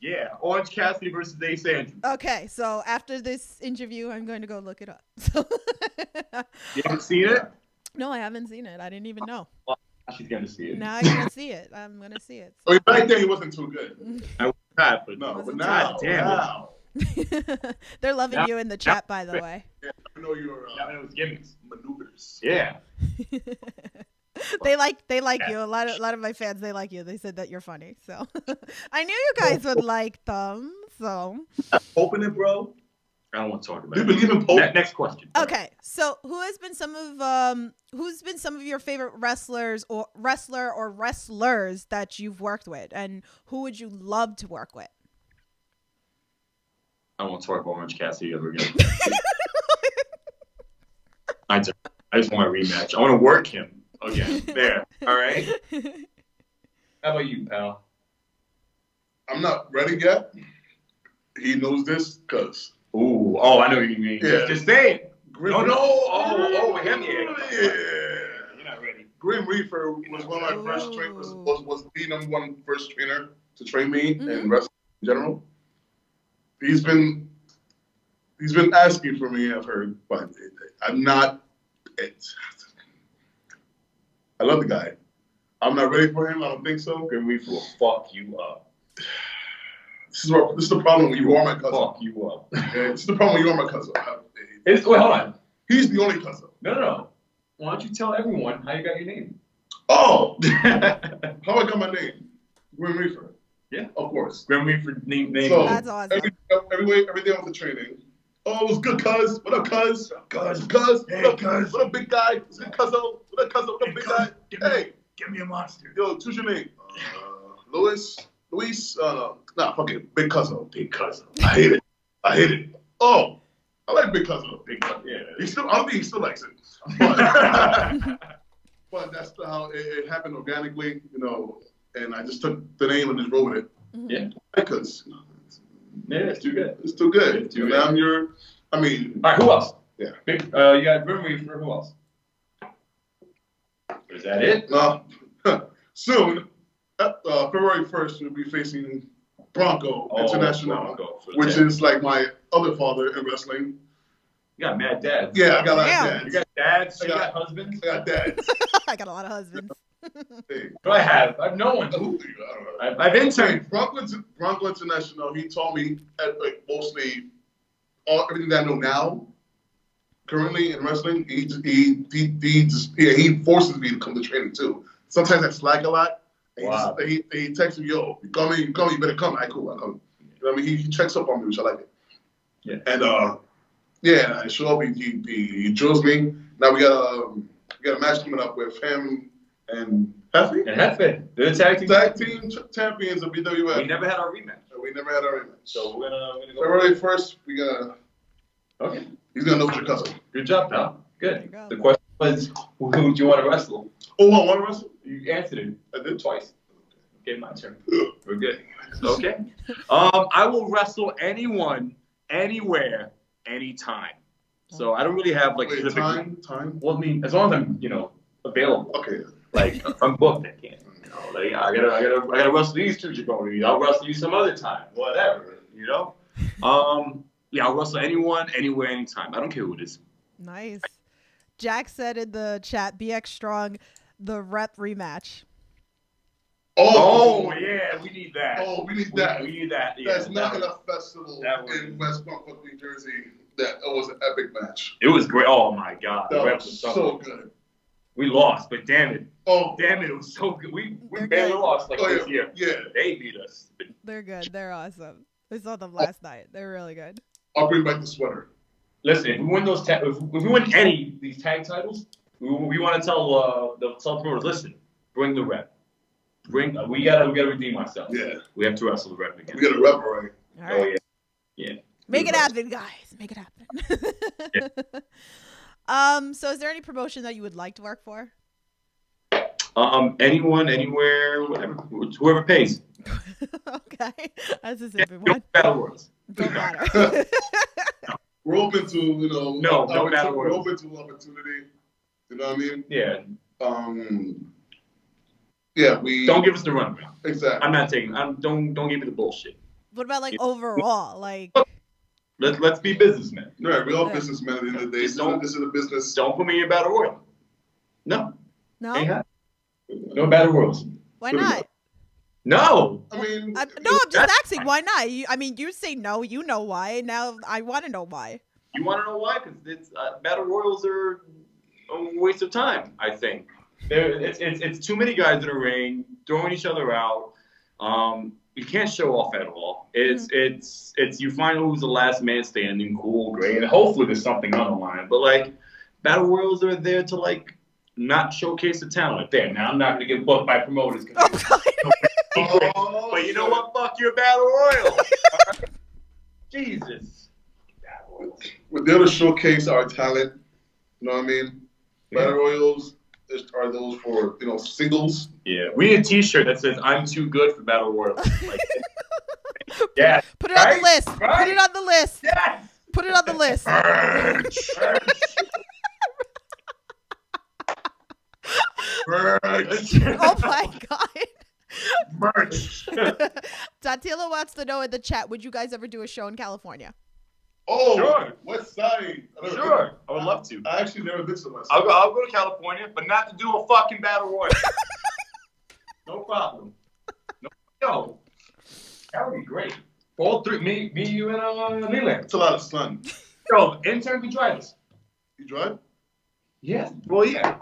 Yeah, Orange Cassidy versus Ace Andrews. Okay, so after this interview, I'm going to go look it up. So You haven't seen it? no, I haven't seen it. I didn't even know. She's gonna see it. Now I'm gonna see it. I'm gonna see it. I mean, back then he wasn't too good. I would not, but No, but Wasn't now, too damn. now. They're loving Now- you in the chat, by the way. Yeah, I know your Now it was gimmicks. maneuvers. Yeah. They like you. A lot of my fans, they like you. They said that you're funny. So I knew you guys would like them. So Open it, bro. I don't want to talk about Do you it. believe in Pope? Next question. okay. So who's been some of your favorite wrestlers or wrestlers that you've worked with, and who would you love to work with? I won't talk about Orange Cassidy ever again. I just want my rematch. I want to work him again. There. All right. How about you, pal? I'm not ready yet. He knows this because Ooh. Oh, I know what you mean. Yeah. Just say it. Grim No. Reaper- Oh, with him, yeah. Yeah. You're not ready. Grim Reaper was one of my first trainers. Was the number one first trainer to train me in wrestling in general. He's been asking for me. I've heard, but I'm not. I love the guy. I'm not ready for him. I don't think so. Grim Reaper will fuck you up. This is the problem when you are my cousin. Fuck you up. This is the problem when you are my cousin. Wait, hold on. He's the only cousin. No. Why don't you tell everyone how you got your name? Oh, how I got my name? Grim Reaper. Yeah. Of course. Grim Reaper name. So That's awesome. every day I was training. Oh, it was good, cuz. What up, cuz? Cuz. Hey, What up, cuz. What up, big guy? What's good, Cuzzo? What up, Cuzzo? What up, big guy? Hey, Give me a monster. yo, what's your name? Luis. Nah, fuck it. Big Cuzzo. Big cousin. I hate it. Oh, I like Big Cuzzo. Big cousin. Yeah. I don't think he still likes it. But, but that's how it happened organically, and I just took the name and just rolled with it. Yeah. Because Yeah, it's too good. it's too good. It's too And good. I'm All right, who else? Yeah. Big. You got Grim Reaper. Who else? Is that it? Soon, February 1st, we'll be facing Bronco International, Bronco for the which tag. is like my other father in wrestling. You got mad dads. Yeah, I got a lot Damn. of You dads. got dads. You I got husbands. I got dads. I got a lot of husbands. Hey, What do I have? I've no one. I don't know. I've interned. Bronco International, he taught me mostly everything that I know now. Currently in wrestling, he forces me to come to training too. Sometimes I slack a lot. And Wow. He texts me, yo, you coming, you better come. I cool, I come. You know what I mean? He checks up on me, which I like it. Yeah. And I show up, he drills me. Now we got a match coming up with him and Tiffany. And that's it. They're the tag team. Tag team champions of BWF. We never had our rematch. We never had our rematch. So we're gonna go. February 1st, Okay. he's gonna know what your cousin. Good job, pal. There you Good. go. The question was, who do you want to wrestle? Oh, I want to wrestle? You answered it. I did. Twice. Okay, my turn. We're good. Okay. I will wrestle anyone, anywhere, anytime. So I don't really have like Wait, specific time? Well, I mean, as long as I'm, available. Okay. Like if I'm booked, I can't. Like I gotta wrestle these two jabronis. I'll wrestle you some other time. Whatever. Yeah, I'll wrestle anyone, anywhere, anytime. I don't care who it is. Nice. Jack said in the chat, BX Strong, the rep rematch. Oh yeah, we need that. Oh, we need that. We need that. Yeah, That's not enough festival in West Buffalo, New Jersey. That was an epic match. It was great. Oh my god, That was so good. We lost, but damn it, it was so good. We barely lost this year. Yeah, they beat us. They're good. They're awesome. We saw them last night. They're really good. I'll bring back the sweater. Listen, if we win those, if we win any of these tag titles, we want to tell the promoters, listen, bring the rep. We gotta redeem ourselves. Yeah, we have to wrestle the rep again. We gotta rep right. All right. Oh yeah. Make it happen, guys. Make it happen. Yeah. So is there any promotion that you would like to work for? Anyone, anywhere, whatever, whoever pays. Okay, that's a simple one. Battle Royals. Don't matter. We're open to no battle we're royals. open to opportunity. You know what I mean? Yeah. Yeah, we don't give us the runway. Exactly. I'm not taking. Don't give me the bullshit. What about overall, like? Let's be businessmen. Right, we're all businessmen at the end of the day. This is a business. Don't put me in battle royal. No. No. No battle royals. Why not? No. I mean, I'm just asking. Why not? You say no. You know why. Now I want to know why. You want to know why? Because it's battle royals are a waste of time. I think it's too many guys in a ring throwing each other out. You can't show off at all. It's you find who's the last man standing. Cool, great, and hopefully there's something on the line. But battle royals are there to not showcase the talent. There, now I'm not going to get booked by promoters. But you know what? Fuck your battle royal. Jesus. We're there to showcase our talent. You know what I mean? Yeah. Battle royals are those for singles. Yeah, we need a T-shirt that says "I'm too good for battle royals." Yeah. Put it on the list. Right? Put it on the list. Yes. Put it on the list. Oh my god. Merch. Tatila wants to know in the chat, would you guys ever do a show in California? Oh, sure. West Side. Sure. I would love to. I actually never been to West Side. Side. I'll go to California, but not to do a fucking battle royal. No problem. No. That would be great. All three, me, you, and LeLand. It's a lot of sun. Yo, intern can drive us. You drive? Yeah. Well, yeah.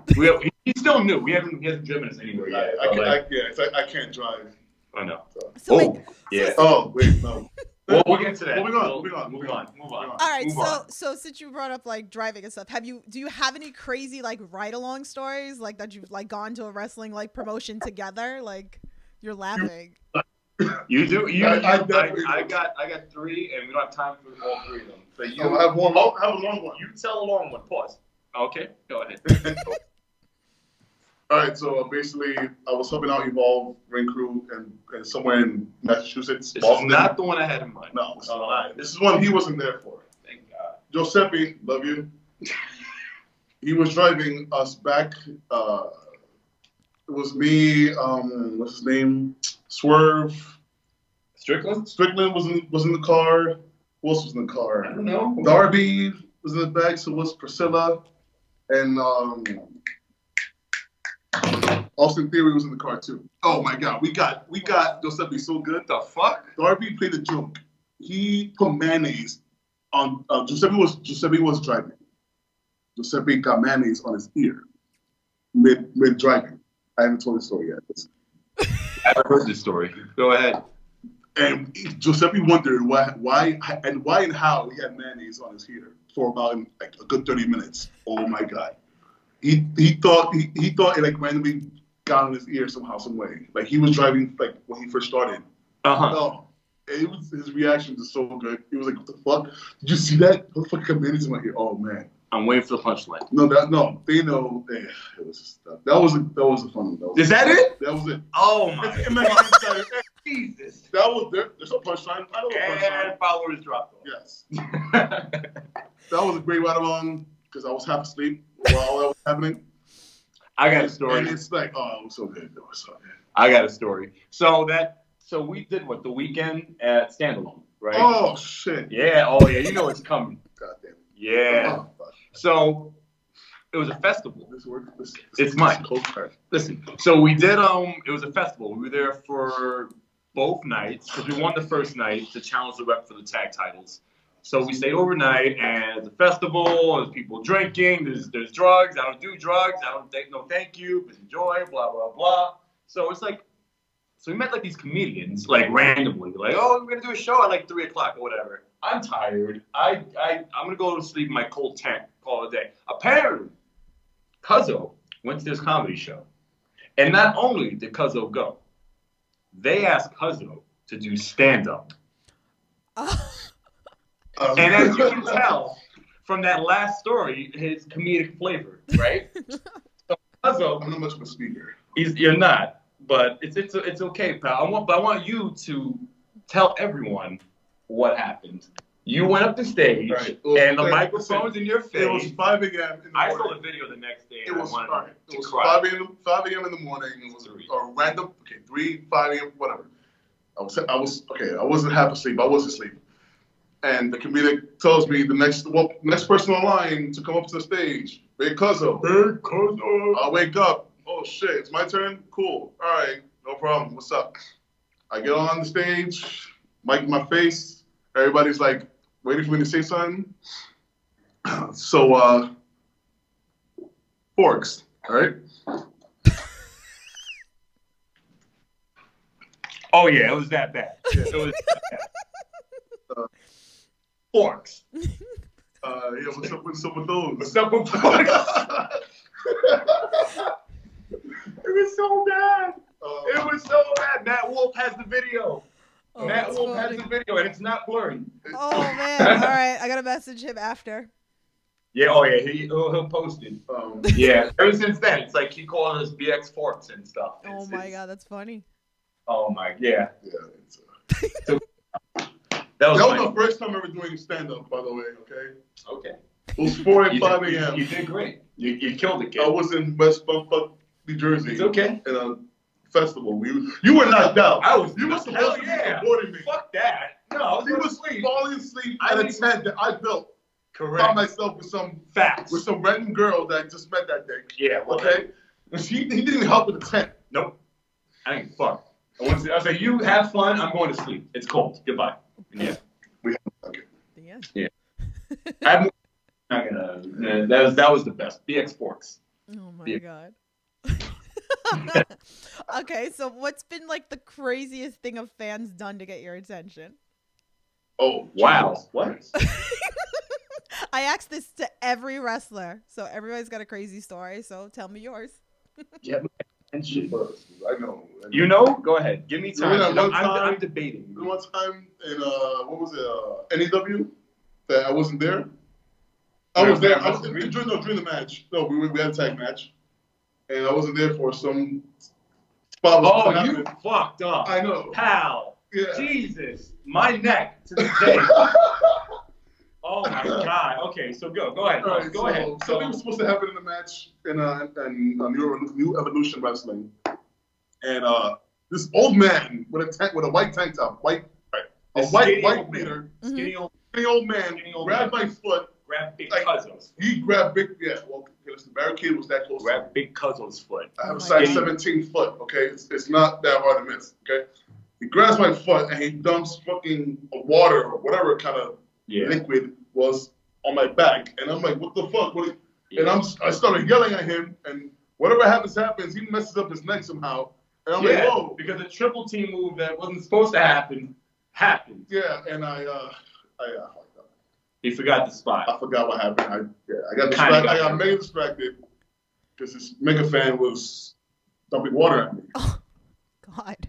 He's still new. He hasn't driven us anywhere yet. I can't drive. I know. So yeah. Oh, wait, no. Well, we'll get to that. Moving on. All right. So since you brought up driving and stuff, do you have any crazy ride along stories that you've gone to a wrestling promotion together? You're laughing. You do. I got three, and we don't have time for all three of them. So I have one. I have a long one. You tell a long one. Pause. Okay, go ahead. All right, so basically, I was helping out Evolve Ring Crew and somewhere in Massachusetts. This is not the one I had in mind. No, it's not. This is one he wasn't there for. Thank God. Giuseppe, love you. He was driving us back. It was me. What's his name? Swerve. Strickland. Strickland was in the car. Who else was in the car? I don't know. Darby was in the back. So was Priscilla, and Austin Theory was in the car too. Oh my God, we got Giuseppe so good. The fuck? Darby played a joke. He put mayonnaise on Giuseppe was driving. Giuseppe got mayonnaise on his ear mid driving. I haven't told the story yet. I haven't heard this story. Go ahead. And Giuseppe wondered why and how he had mayonnaise on his ear for about a good 30 minutes. Oh my God. He thought it randomly got on his ear somehow, some way. He was driving when he first started. No, it was his reaction was so good. He was like, "What the fuck? Did you see that? What the fuck got mayonnaise in my ear?" Oh man. I'm waiting for the punchline. No, they know. It was that was a fun one. Is that it? That was it. Oh my It God. Jesus. That was there's a punchline. I know a punchline. And followers dropped off. Yes. That was a great ride along because I was half asleep while all that was happening. I got a story. And it's like, oh, it was so good. It was so good. I got a story. So we did what, the weekend at Standalone, right? Oh shit. Yeah. Oh yeah. You know it's coming. God damn it. Yeah. Oh, fuck. So it was a festival. This It's mine. Listen. So we did. It was a festival. We were there for both nights because we won the first night to challenge the rep for the tag titles. So we stayed overnight, and the festival, there's people drinking, there's drugs. I don't do drugs. I don't take no thank you, but enjoy, blah, blah, blah. So it's like, so we met like these comedians, like randomly, like, oh, we're going to do a show at like 3 o'clock or whatever. I'm tired. I'm going to go to sleep in my cold tent, call it a day. Apparently, Cuzzo went to this comedy show. And not only did Cuzzo go, they asked Cuzzo to do stand-up. And as you can tell from that last story, his comedic flavor, right? So Cuzzo, I'm not much of a speaker. You're not, but it's okay, pal. I want you to tell everyone what happened. You went up the stage, Right. and the microphone's in your face. It was 5 a.m. in the morning. I saw the video the next day. It was, and I wanted it to was cry. 5 a.m. in the morning. It was a random, 5 a.m., whatever. I wasn't half asleep. I was asleep. And the comedic tells me the next person on line to come up to the stage, Big Cuzzo. Big Cuzzo. I wake up. Oh shit, it's my turn? Cool. All right, no problem. What's up? I get on the stage, mic in my face. Everybody's like waiting for me to say something. So, forks, all right? Oh yeah, it was that bad. It was that bad. Forks. Yeah, what's up with those? What's up with forks? It was so bad. It was so bad. Matt Wolf has the video. Oh, Matt that's Wolf funny. has the video, and it's not blurry. Oh man! All right, I gotta message him after. Yeah. Oh yeah. He'll post it. Yeah. Ever since then, it's like he called us BX Forks and stuff. Oh my god, that's funny. Oh my. Yeah. Yeah. That was my first time ever doing stand-up, by the way, okay? Okay. It was 4 and 5 a.m. You did great. You killed it, kid. I was in West Bumfuck, New Jersey. It's okay. In a festival. You were knocked out. You were supposed to be supporting me. Fuck that. No, I was He was asleep. falling asleep at a tent that I built. Correct. By myself with some facts. With some random girl that I just met that day. Yeah. Okay? And he didn't even help with the tent. Nope. I ain't fuck. I was like, you have fun. I'm going to sleep. It's cold. Goodbye. Yeah. Yeah. I'm not gonna. That was the best. BX Forks. Oh my god. Okay, so what's been like the craziest thing a fan's done to get your attention? Oh wow! Jesus. What? I asked this to every wrestler, so everybody's got a crazy story. So tell me yours. Get my attention. I know. You know? Go ahead. Give me time. I'm debating. One time in what was it? NEW that I wasn't there. I was there. I was during the match. No, we had a tag match, and I wasn't there for some spot. Oh, you fucked up. I know, pal. Yeah. Jesus, my neck to this day. Oh my god. Okay, so go ahead. All right, go ahead. Something was supposed to happen in the match in New Evolution Wrestling, and this old man with a white tank top, white beater, skinny old man grabbed my foot. Grabbed Big Cuzzo's. He grabbed Big, the barricade was that close. Grabbed Big Cuzzo's foot. I have a size 17 foot, okay? It's not that hard to miss, okay? He grabs my foot and he dumps fucking water or whatever kind of liquid was on my back. And I'm like, what the fuck? And I started yelling at him, and whatever happens, he messes up his neck somehow. And I'm like, whoa. Because a triple team move that wasn't supposed to happen happened. Yeah, and I He forgot the spot. I forgot what happened. I got distracted. I got mega distracted because this mega fan was dumping water at me. Oh, God.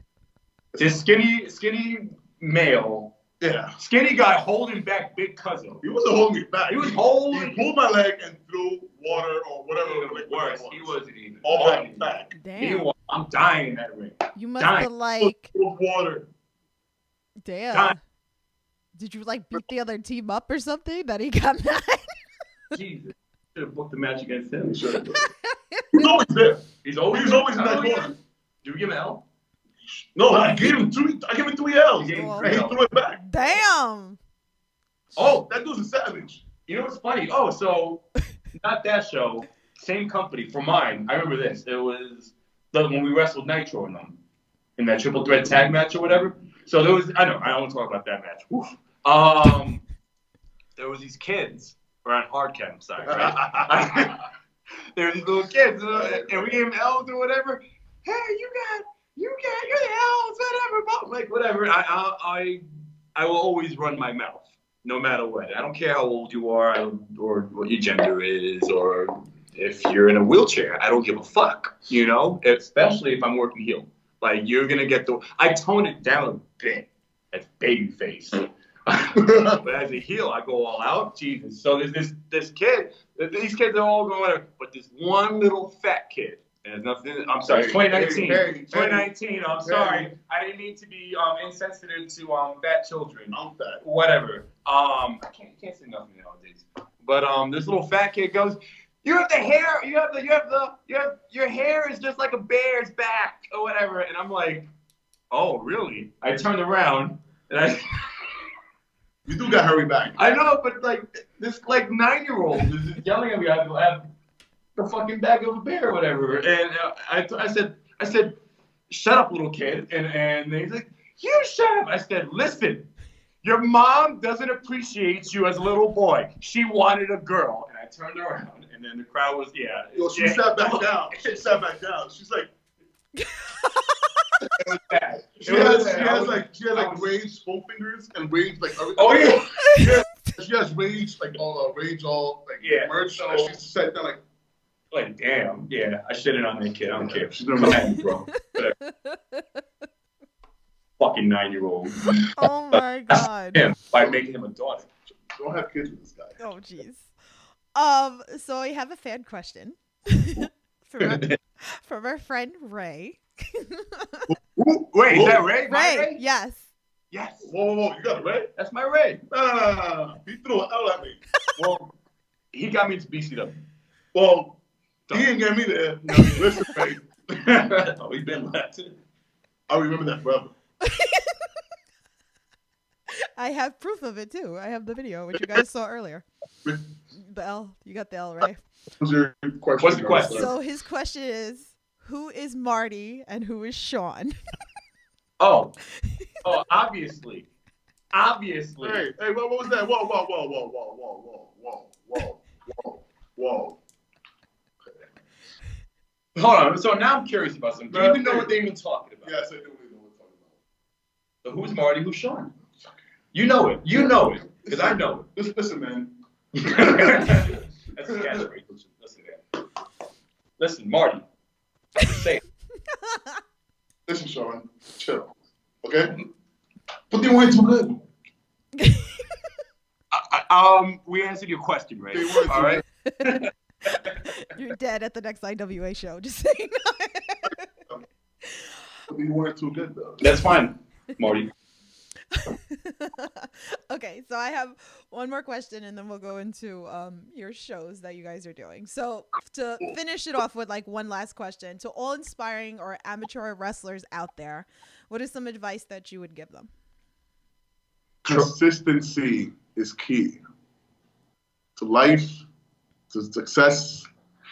This skinny male Yeah. Skinny guy holding back big Cuzzo. He wasn't holding me back. He was holding. He pulled my leg and threw water or whatever. Even worse. He wasn't even. All that back. Damn. I'm dying in that ring. You must have like. Full of water. Damn. Dying. Did you like beat the other team up or something that he got mad? Jesus. Should have booked the match against him. He's always there. He's always in that corner. Do we give him an L? No, I gave him 3 L's. You gave him Oh. And he threw it back. Damn. Oh, That dude's a savage. you know what's funny? Oh, so not that show, same company for mine. I remember this. It was when we wrestled Nitro in them in that triple threat tag match or whatever. So there was I don't want to talk about that match. Oof. There was these kids around hard cam side, right? There were these little kids, and we gave them L's or whatever. Hey, you're the L's, whatever. But like whatever. I will always run my mouth, no matter what. I don't care how old you are or what your gender is or if you're in a wheelchair. I don't give a fuck, you know. Especially if I'm working heel. Like you're gonna get I tone it down a bit as babyface. But as a heel, I go all out. Jesus. So there's this kid. These kids are all going, but this one little fat kid. And nothing. I'm sorry. 2019. 2019. I'm sorry. I didn't mean to be insensitive to fat children. I'm fat. Whatever. I can't say nothing nowadays. But this little fat kid goes, "You have the hair. Your hair is just like a bear's back or whatever." And I'm like, "Oh, really?" I turned around and I. You do got hurry back. I know, but like this 9-year-old is just yelling at me. I have the fucking back of a bear or whatever. And I said, "Shut up, little kid." And he's like, "You shut up." I said, "Listen, your mom doesn't appreciate you as a little boy. She wanted a girl." And I turned around, and then the crowd was Yo, she sat back down. She's like. It was bad. She has like rage full fingers and rage like everything. Oh yeah. She has rage like all like merch. So, and she sat down like damn, yeah, I shitted on that kid. I don't care. She's never had me, bro. Fucking 9-year-old. Oh my god. Him by making him a daughter. Don't have kids with this guy. Oh jeez. So I have a fan question from our friend Ray. Wait, is that Ray? My Ray, yes. Yes. Whoa, you got it, Ray? That's my Ray. No. He threw an L at me. Well, he got me into BCW. Well, he didn't get me there. No, listen, Ray. Oh, he been left. I remember that forever. I have proof of it too. I have the video, which you guys saw earlier. The L. You got the L, Ray. What's your question? What's the question? So his question is, who is Marty and who is Sean? Oh, obviously. Hey, what was that? Whoa. Hold on. So now I'm curious about something. Do you even know what they're even talking about? Yes, I do know what we're talking about. So who's Marty? Who's Sean? You know it. Because I know it. Listen, man. That's a gas rate. Listen, man. Listen, Marty. Say it. Listen, Sean. Chill. Okay? But they weren't too good. We answered your question, Ray. They weren't All right? You're dead at the next IWA show. Just saying. But they weren't too good, though. That's fine, Marty. Okay, so I have one more question and then we'll go into your shows that you guys are doing. So to finish it off with like one last question, to all inspiring or amateur wrestlers out there, what is some advice that you would give them? Consistency is key to life, to success,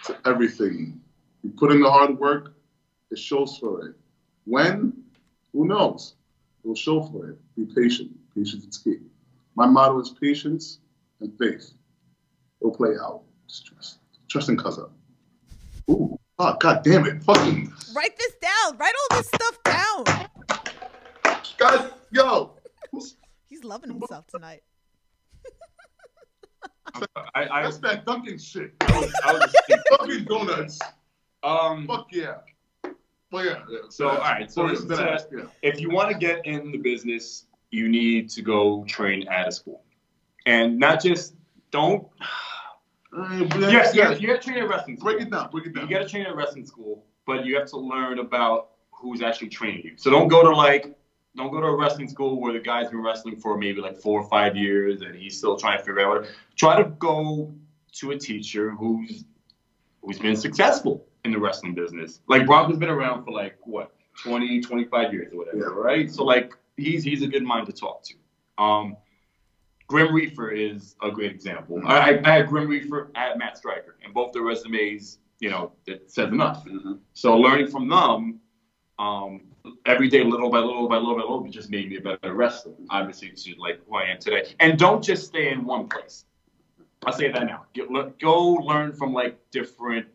to everything. You put in the hard work, it shows for it. When? Who knows? It will show for it. Be patient. Patience is key. My motto is patience and faith. It'll play out. Just trust in Cuzzo. Ooh, God damn it. Fucking. Write this down. Write all this stuff down. God, yo. He's loving himself tonight. That's that Dunkin' shit. I was just Dunkin' Donuts. Fuck yeah. Well, yeah. So, all right. So, yeah. if you want to get in the business, you need to go train at a school. And not just, don't. Yes, you have to train at a wrestling school. Break it down. You got to train at a wrestling school, but you have to learn about who's actually training you. So don't go to a wrestling school where the guy's been wrestling for maybe like 4 or 5 years and he's still trying to figure out what. Try to go to a teacher who's been successful in the wrestling business. Like Bronco's been around for like what, 20, 25 years or whatever, right? So like he's a good mind to talk to. Grim Reaper is a great example. I had Grim Reaper, I had Matt Stryker, and both their resumes, it says enough. Mm-hmm. So learning from them, every day, little by little, it just made me a better wrestler, obviously, to like who I am today. And don't just stay in one place. I'll say that now. Go learn from like different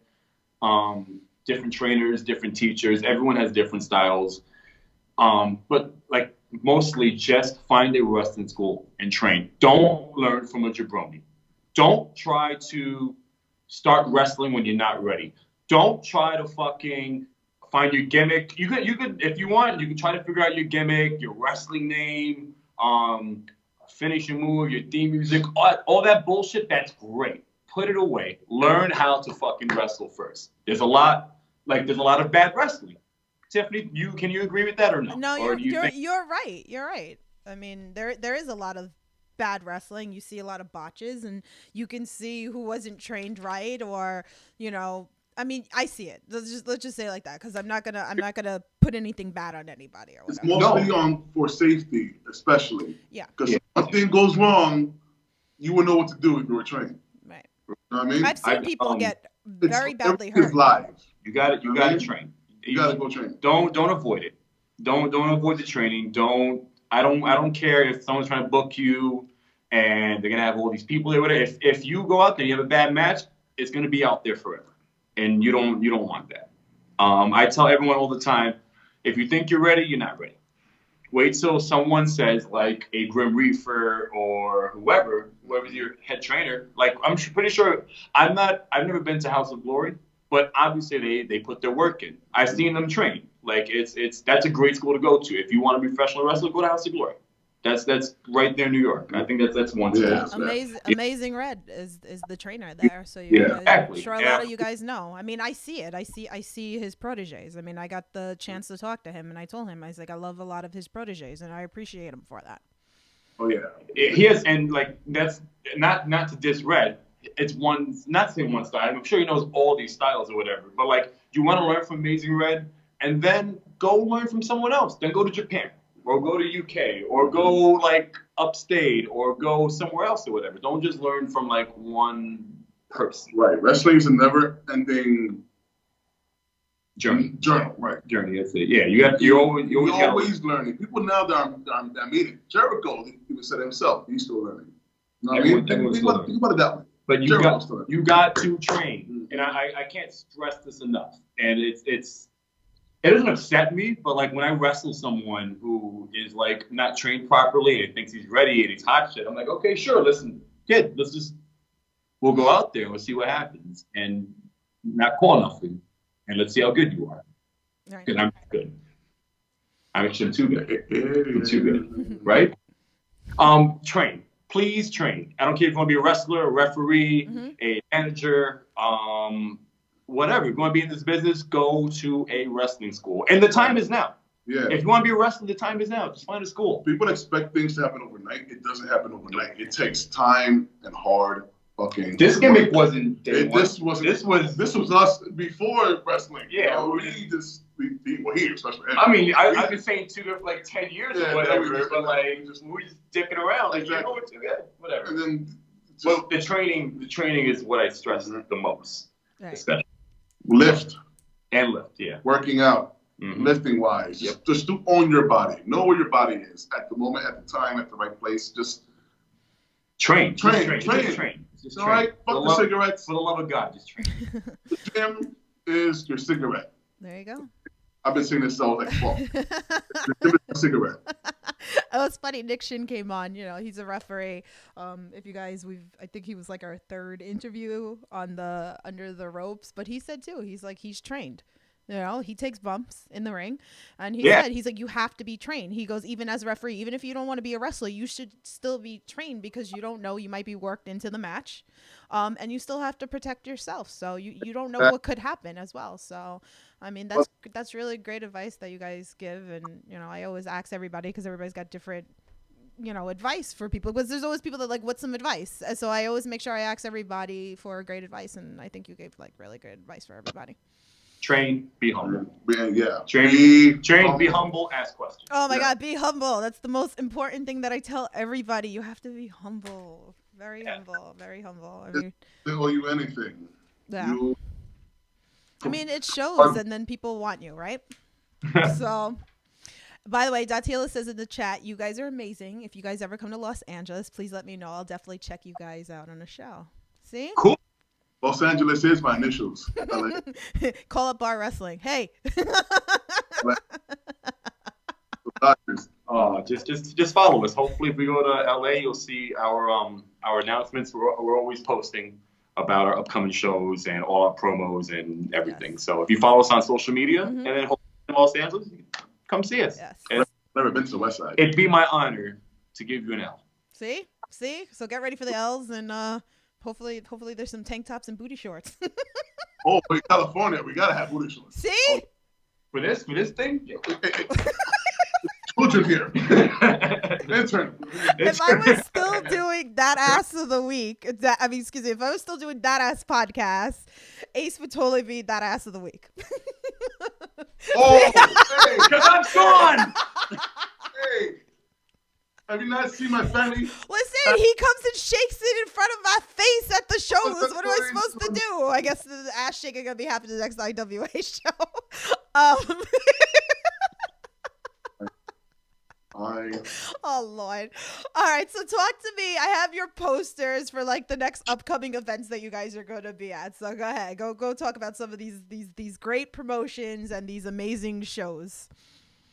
trainers, different teachers. Everyone has different styles. But like mostly just find a wrestling school and train. Don't learn from a jabroni. Don't try to start wrestling when you're not ready. Don't try to fucking find your gimmick. You could, if you want, you can try to figure out your gimmick, your wrestling name, finishing move, your theme music, all that bullshit. That's great. Put it away. Learn how to fucking wrestle first. There's a lot of bad wrestling. Tiffany, can you agree with that or no? No, you're right. You're right. I mean, there is a lot of bad wrestling. You see a lot of botches, and you can see who wasn't trained right, or I mean, I see it. Let's just say it like that, because I'm not gonna put anything bad on anybody or whatever. It's mostly for safety, especially. Yeah. Because if something goes wrong, you will know what to do if you were trained. Right. You know what I mean? I've seen people get very badly hurt. It's live. You got to train. You gotta go train. Don't avoid it. Don't avoid the training. I don't care if someone's trying to book you and they're gonna have all these people there with it. If you go out there and you have a bad match, it's gonna be out there forever, and you don't want that. I tell everyone all the time, if you think you're ready, you're not ready. Wait till someone says, like a Grim Reaper or whoever's your head trainer. Like I'm pretty sure I've never been to House of Glory. But obviously they put their work in. I've seen them train. Like that's a great school to go to. If you want to be a professional wrestler, go to House of Glory. That's right there in New York. I think that's one school. Yeah. Amazing Red is the trainer there. So I'm sure a lot of you guys know. I mean, I see it. I see his proteges. I mean, I got the chance to talk to him, and I told him, I was like, I love a lot of his proteges, and I appreciate him for that. Oh yeah, he has, and like that's not to diss Red. It's not saying one style. I'm sure he knows all these styles or whatever. But like, you want to learn from Amazing Red, and then go learn from someone else. Then go to Japan, or go to UK, or go like upstate, or go somewhere else or whatever. Don't just learn from like one person. Right. Wrestling is a never-ending journey. Right. Journey. That's it. Yeah. You're always learning. People now that I'm meeting, Jericho, he even said himself, he's still learning. You know what I mean? Think about it that way. But you got to train, and I can't stress this enough. And it doesn't upset me, but like when I wrestle someone who is like not trained properly and thinks he's ready and he's hot shit, I'm like, okay, sure, listen, kid, we'll go out there and we'll see what happens, and not call nothing, and let's see how good you are. Right. Because I'm good. I'm actually too good. I'm too good, right? Train. Please train. I don't care if you want to be a wrestler, a referee, a manager, whatever. If you want to be in this business, go to a wrestling school. And the time is now. Yeah. If you want to be a wrestler, the time is now. Just find a school. People expect things to happen overnight. It doesn't happen overnight. It takes time and hard fucking. This gimmick wasn't. This was us before wrestling. Yeah. We're here, especially. I mean, I've been saying too good for like 10 years or whatever, but like we're just dipping around. Like, exactly. We're too good, whatever. And then, the training is what I stress the most, right. Especially lift, yeah, working out, lifting wise. Yep. Just to own your body, know where your body is at the moment, at the time, at the right place. Just train. Just all right. Fuck the cigarettes. For the love of God, just train. The gym is your cigarette. There you go. I've been saying this since I was like 12. Cigarette. Oh, it's funny. Nick Shin came on. He's a referee. If you guys, I think he was like our third interview on the Under the Ropes. But he said too, he's trained. You know, he takes bumps in the ring, and he Yeah. said, he's like, you have to be trained. He goes, even as a referee, even if you don't want to be a wrestler, you should still be trained because you don't know, you might be worked into the match, and you still have to protect yourself. So you don't know what could happen as well. So, I mean, that's really great advice that you guys give, and you know, I always ask everybody because everybody's got different, you know, advice for people, because there's always people that like, what's some advice? So I always make sure I ask everybody for great advice, and I think you gave like really good advice for everybody. Train, be humble. Yeah. Train, be humble, ask questions. Oh my God, be humble. That's the most important thing that I tell everybody. You have to be humble. Very humble. Very humble. I mean, They owe you anything. yeah. You, I mean, it shows, and then people want you, right? So, by the way, Datila says in the chat, you guys are amazing. If you guys ever come to Los Angeles, please let me know. I'll definitely check you guys out on a show. See? Cool. Los Angeles is my initials. I like Call up Bar Wrestling. Hey. Just follow us. Hopefully, if we go to LA, you'll see our announcements. We're always posting about our upcoming shows and all our promos and everything. Yes. So if you follow us on social media and then hopefully in Los Angeles, come see us. Yes. And Never been to the West Side. it'd be my honor to give you an L. See? So get ready for the L's, and hopefully there's some tank tops and booty shorts. Oh, in California, we gotta have booty shorts. See? For this thing? Children here. Intern. If I was still doing that ass of the week, if I was still doing that ass podcast, Ace would totally be that ass of the week. Oh, hey, Because I'm gone! hey. Have you not seen my family? Listen, he comes and shakes it in front of my face at the shows. What am I supposed to do? I guess the ass shaking gonna be happening the next IWA show. Oh Lord! All right, so talk to me. I have your posters for like the next upcoming events that you guys are going to be at. So go ahead, go talk about some of these great promotions and these amazing shows.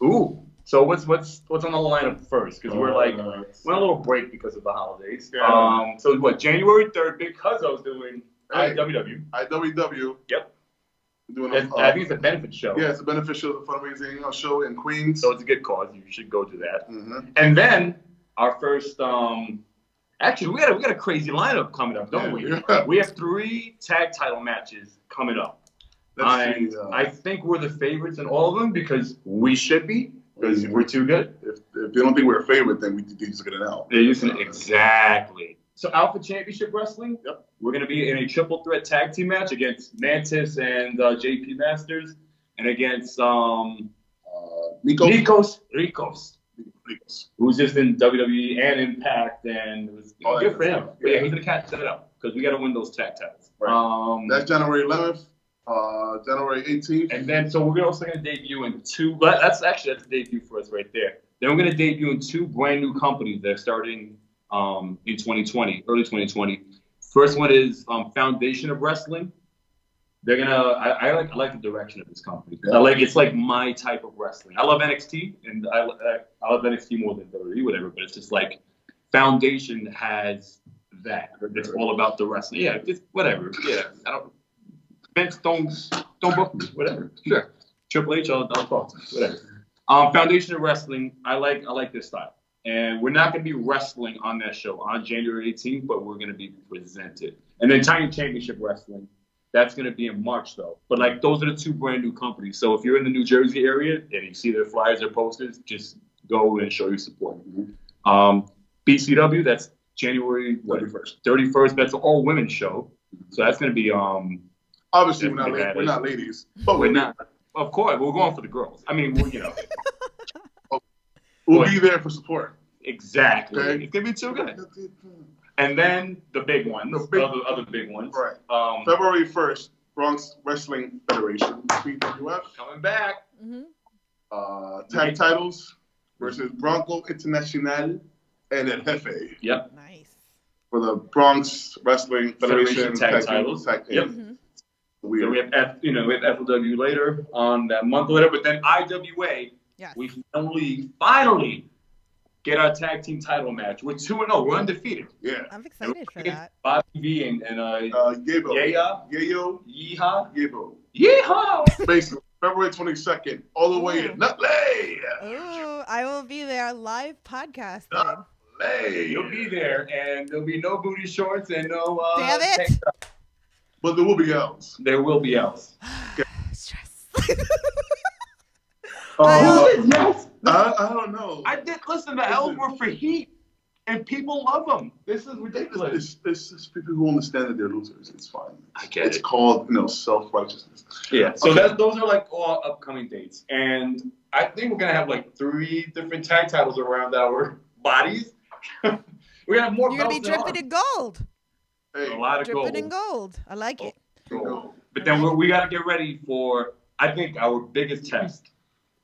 Ooh. So what's on the lineup first? Because we're on a little break because of the holidays. Yeah. So what? January 3rd, Big Cuzzo's doing IWW. IWW. Yep. Doing I think it's a benefit show. Yeah, it's a beneficial fundraising show in Queens. So it's a good cause. You should go to that. Mm-hmm. And then our first, actually, we got a crazy lineup coming up, don't we? Yeah. We have 3 tag title matches coming up. And I think we're the favorites in all of them because we should be, because we're too good. If they don't think we're a favorite, then we just get it out. They're using it exactly. So Alpha Championship Wrestling. Yep. We're gonna be in a triple threat tag team match against Mantis and JP Masters, and against Ricos, who's just in WWE and Impact, and it was good for him. But yeah, he's gonna catch that up because we gotta win those tag titles. Right. That's January 11th, January 18th, and then so we're also gonna debut in 2. That's a debut for us right there. Then we're gonna debut in 2 brand new companies that are starting in 2020, early 2020. First one is Foundation of Wrestling. They're gonna. I like the direction of this company. Yeah. It's like my type of wrestling. I love NXT, and I love NXT more than WWE, whatever. But it's just like Foundation has that. It's all about the wrestling. Yeah, just whatever. Yeah, I don't. Vince, don't book me. Whatever. Sure. Triple H, I'll talk. Whatever. Foundation of Wrestling. I like this style. And we're not going to be wrestling on that show on January 18th, but we're going to be presented. And then Tiny Championship Wrestling, that's going to be in March, though. But, those are the 2 brand new companies. So if you're in the New Jersey area and you see their flyers or posters, just go and show your support. BCW, that's January 31st. That's an all-women's show. So that's going to be obviously we're not ladies, but we're not. Of course, we're going for the girls. I mean, we'll be there for support. Exactly. Okay. It's going to be too good. And then the big ones, other big ones. Right. February 1st, Bronx Wrestling Federation, BWF. Coming back. Mm-hmm. Tag titles versus Bronco Internacional and El Jefe. Yep. Nice. For the Bronx Wrestling Federation tag titles. Yep. Mm-hmm. We have FLW later on that month or whatever, but then IWA, yes. We finally get our tag team title match. We're 2-0. We're undefeated. Yeah. I'm excited for that. Bobby V and Gabo. Yayo. Yeehaw. Yeehaw. Gabo. Yeehaw. Basically. February 22nd, all the way in Nutley. Ooh, I will be there live podcasting. Nutley. You'll be there, and there'll be no booty shorts and no. Damn it! tank top. But there will be L's. There will be L's. Stress. Yes. I don't know. I did listen. The L's were for heat, and people love them. This is ridiculous. It's people who understand that they're losers. It's fine. I get It's it. called, self-righteousness. Yeah. So Okay. those are like all upcoming dates, and I think we're gonna have like 3 different tag titles around our bodies. We're gonna have more. You're gonna be belts than dripping in gold. Hey, a lot of gold. Dripping in gold. I like it. go. But then we gotta get ready for I think our biggest test.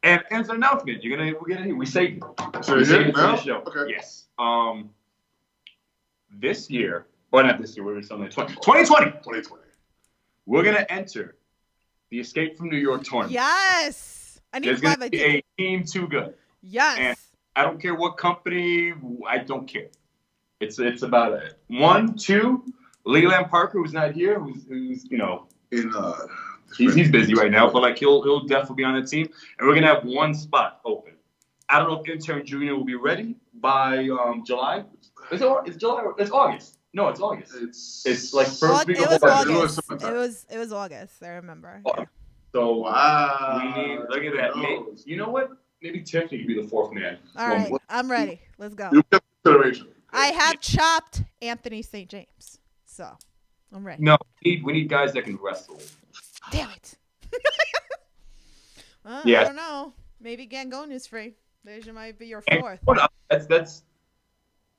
And it's an announcement. We're gonna we saved it. So We is saved it it for now? the show. Okay. Yes. This year, or not this year, we're something 2020. 2020. We're gonna enter the Escape from New York tournament. Yes. I need There's to buy gonna my be ticket. a team too good. Yes. and- I don't care what company. I don't care. It's about it. 1, 2. LeLand Parker, who's not here, who's In he's busy right now, but like he'll definitely be on the team, and we're gonna have 1 spot open. I don't know if Intern Junior will be ready by July. It's July. Or, it's August. No, it's August. It's like first week It of was August. August. It was August. I remember. Oh, So wow. we need. Look at that. Who knows? You know what? Maybe Tiffany could be the 4th man. All right, I'm ready. Let's go. You get consideration. I have chopped Anthony St. James, so I'm ready. No, we need guys that can wrestle. Damn it. Yeah. I don't know. Maybe Gangoni's free. There's might be your And 4th. hold up, that's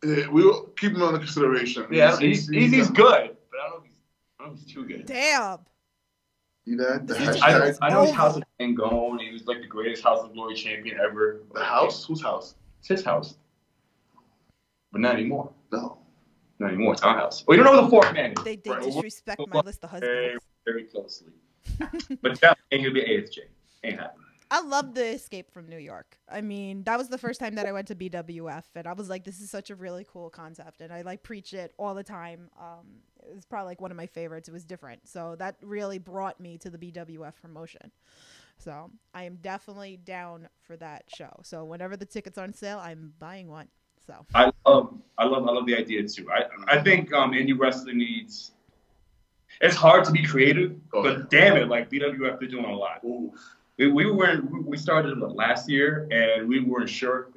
Yeah, we will keep him under consideration. yeah. He's good, but I don't know if he's too good. Damn. See that? The This is hashtag. I know his over. house is Angone. He was like the greatest House of Glory champion ever. The house? Whose house? It's his house. But not anymore. No. Not anymore. It's our house. We don't know who the 4th man is. They Right. disrespect my list of Very, husbands. very closely. But that ain't gonna be ASJ. Ain't happening. I love the Escape from New York. I mean, that was the first time that I went to BWF, and I was like, this is such a really cool concept, and I like preach it all the time. It was probably like one of my favorites. It was different, so that really brought me to the BWF promotion. So I am definitely down for that show. So whenever the tickets are on sale, I'm buying one. So I love the idea too. I think indie wrestling needs. It's hard to be creative, but damn it, like BWF, they're doing a lot. Ooh. We started last year, and we weren't sure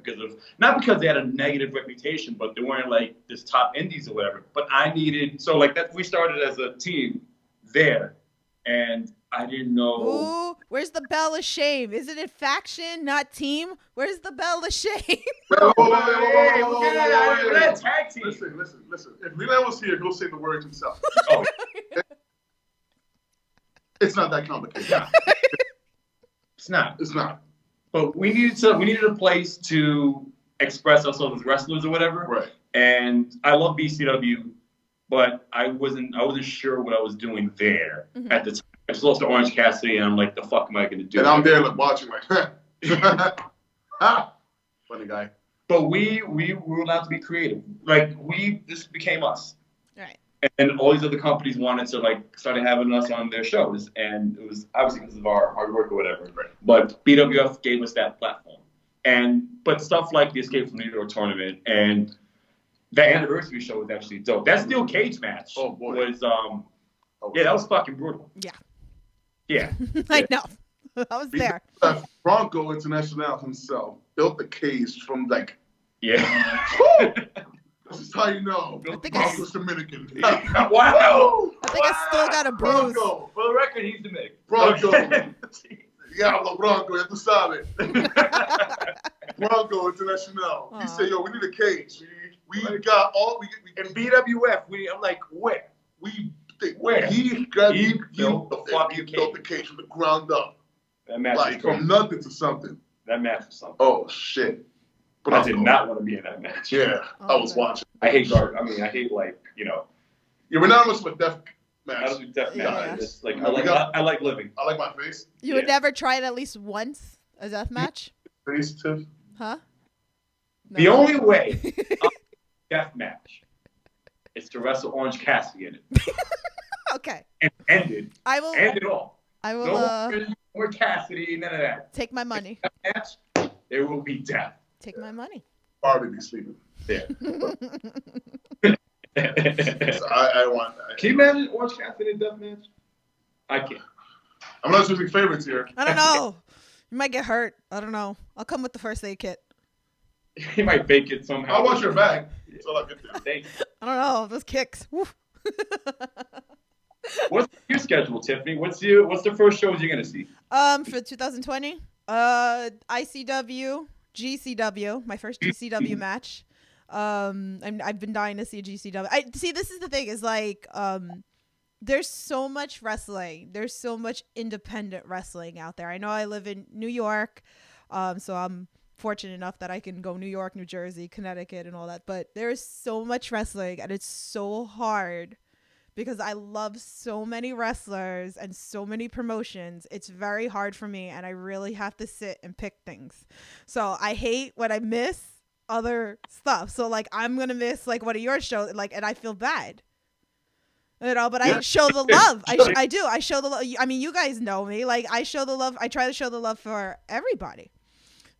not because they had a negative reputation, but they weren't like this top indies or whatever. But I needed we started as a team there, and I didn't know. ooh, where's the bell of shame? Isn't it faction, not team? Where's the bell of shame? We're not a tag team. Listen. If Leland was here, he'll say the words himself. Oh, It's not that complicated. yeah. It's not. It's not. But we needed a place to express ourselves as wrestlers or whatever. Right. And I love BCW, but I wasn't sure what I was doing there at the time. I just lost to Orange Cassidy, and I'm like, the fuck am I going to do? And I'm there like, watching like, funny guy. But we were allowed to be creative. Like this became us. Right. And all these other companies wanted to started having us on their shows, and it was obviously because of our hard work or whatever. Right. But BWF gave us that platform, but stuff like the Escape from New York tournament and the anniversary show was actually dope. That steel cage match was that was fucking brutal. Yeah. Yeah. I know. I was there. Bronco International himself built the cage from Yeah. this is how you know. I think Bronco's Dominican. Wow. I think I still got a bruise. Bronco. For the record, he's Dominican. Bronco. Diablo Bronco, ya tú sabes. Bronco International. He said, yo, we need a cage. We got all we In BWF, I'm like, where? Where? He built the fucking built the cage from the ground up. That match was Like crazy. from nothing to something. That match was something. Oh shit. But I did not want to be in that match. Yeah, I was watching. I hate guard. I hate You're anonymous with death I match. don't do death Yeah. match. It's like Yeah, I like living. I like my face. You would never try it at least once, a death match? Face Tiff. Huh? The No. only way death match is to wrestle Orange Cassidy in it Okay. and end it. I will. End it all. I will No more Cassidy, none of that. take my money. Match, there will be death. Take my money. Probably be sleeping. Yeah. So I want. Can you imagine Orange Cassidy in a death match? I can't. I'm not choosing favorites here. I don't know. You might get hurt. I don't know. I'll come with the first aid kit. He might fake it somehow. I'll watch your back. That's all I can do. Thank you. I don't know. Those kicks. Woo. What's your schedule, Tiffany? What's the first shows you're gonna see? For 2020, ICW, GCW, my first GCW match. I've been dying to see a GCW. See, this is the thing is like, there's so much wrestling. There's so much independent wrestling out there. I know I live in New York, so I'm fortunate enough that I can go New York, New Jersey, Connecticut, and all that. But there's so much wrestling, and it's so hard because I love so many wrestlers and so many promotions. It's very hard for me, and I really have to sit and pick things. So I hate when I miss other stuff. So like I'm gonna miss like one of your shows, like, and I feel bad. You know, but I show the love. I do. I show the love. I mean, you guys know me. Like, I show the love. I try to show the love for everybody.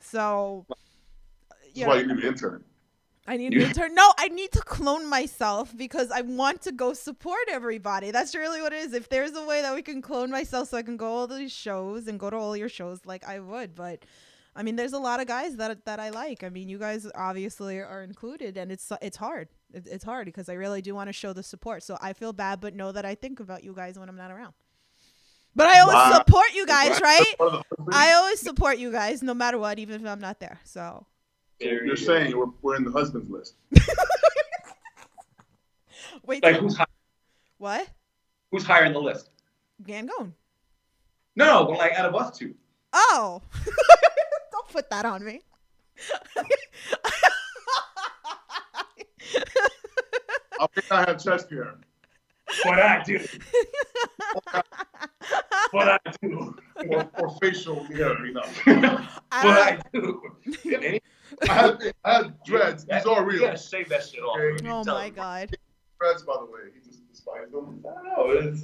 So, That's why you need an intern. I need an intern. No, I need to clone myself because I want to go support everybody. That's really what it is. If there's a way that we can clone myself so I can go all these shows and go to all your shows, like I would. But I mean, there's a lot of guys that I like. I mean, you guys obviously are included, and it's hard. It's hard because I really do want to show the support. So I feel bad, but know that I think about you guys when I'm not around. But I always support you guys, right? I always support you guys no matter what, even if I'm not there. So you're saying we're in the husband's list. Wait. Like who's high? What? Who's higher in the list? Gangone. No, but like out of us two. Oh. Don't put that on me. I think I have chest hair. What I do. What I do. Or facial hair, you know. What I do. I had dreads. These are real. You gotta shave that shit off. Okay. Oh my God. Dreads, by the way. He just despised them. No, it's,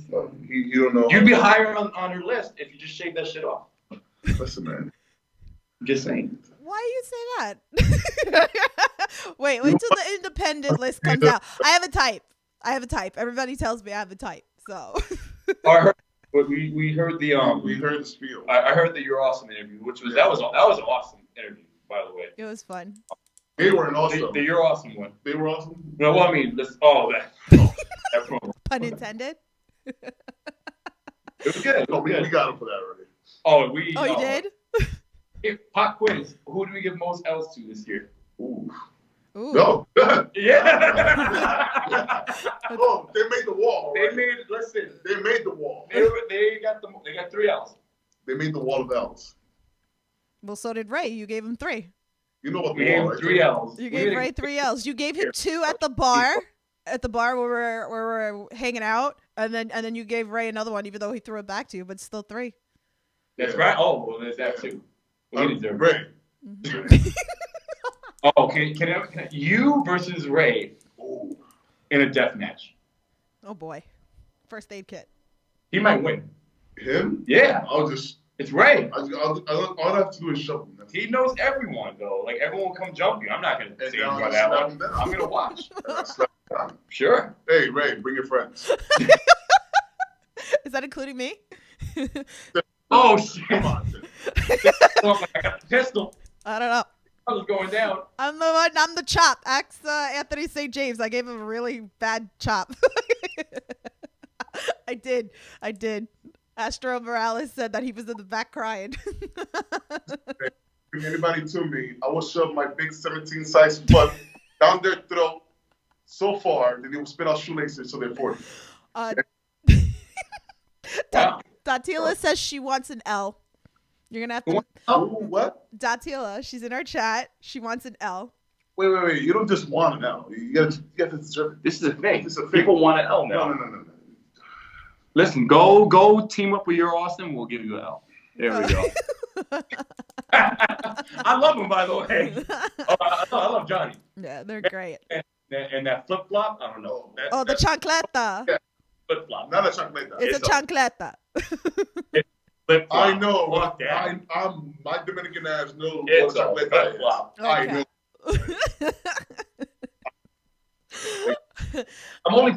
You don't know. you'd be higher on her list if you just shave that shit off. Listen, man. Just saying. Why you say that? Wait till the independent list comes out. I have a type. Everybody tells me I have a type. So. I heard, but we heard the We heard the spiel. I heard the You're Awesome interview, which was that was an awesome interview, by the way. It was fun. They were an awesome. The You're Awesome one. They were awesome. No, well, I mean, that promo. Pun intended. It was good. No, we got him for that already. Oh, You did? Pop quiz. Who do we give most L's to this year? Ooh. Ooh. No. Yeah. Oh, they made the wall. Right? They made the wall. They got 3 L's. They made the wall of L's. Well, so did Ray. You gave him 3. You know what We the gave wall him is. 3 L's. You gave Ray 3 L's. You gave him 2 at the bar. At the bar where we're hanging out, and then you gave Ray another one, even though he threw it back to you, but still 3. That's right. Oh, well, there's that too. We deserve it. Ray. Oh, can I, you versus Ray in a death match? Oh boy, first aid kit. He might win. Him? Yeah. It's Ray. All I have to do is shove him. He knows everyone though. Like everyone will come jump you. I'm not gonna say about that one. I'm gonna watch. Sure. Hey Ray, bring your friends. Is that including me? Oh shit! Come on. I got the pistol. I don't know. I was going down. I'm the one. I'm the chop. Ask Anthony St. James. I gave him a really bad chop. I did. Astro Morales said that he was in the back crying. Bring anybody to me, I will shove my big 17 size foot down their throat so far that they will spit out shoelaces so they're 40. Datila says she wants an L. You're gonna have to. Oh, what? Datila, she's in our chat. She wants an L. Wait. You don't just want an L. You got to deserve it. This is a thing. This is a thing. People want an L now. No. Listen, go team up with You're Awesome. We'll give you an L. There we go. I love him, by the way. I love Johnny. Yeah, they're great. And that flip flop, I don't know. The chancleta. Yeah. Flip flop. Not a chancleta. It's a chancleta. Flip-flop. I know. Fuck that. I'm my Dominican ass knows It's what a chocolate is. flip-flop. I know.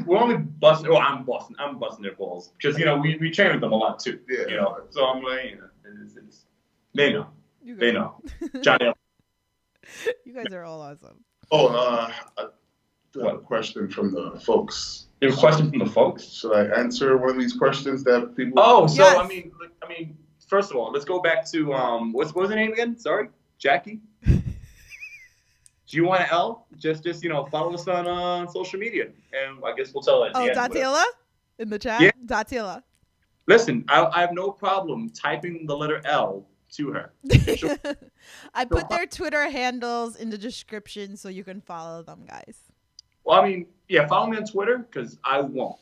We're only busting. Oh, I'm busting their balls because we train with them a lot too. Yeah. So I'm like, they know. You guys, They know. Johnny. You guys are all awesome. Oh, I do have a question from the folks. You have a question from the folks? Should I answer one of these questions that people? Oh, so Yes. I mean, first of all, let's go back to what was her name again? Sorry, Jackie. Do you want to L? Just follow us on social media, and I guess we'll tell her. at the Oh, end, Datila in the chat. Yeah. Datila. Listen, I have no problem typing the letter L to her. I put their Twitter handles in the description so you can follow them, guys. Well, I mean, yeah, follow me on Twitter because I won't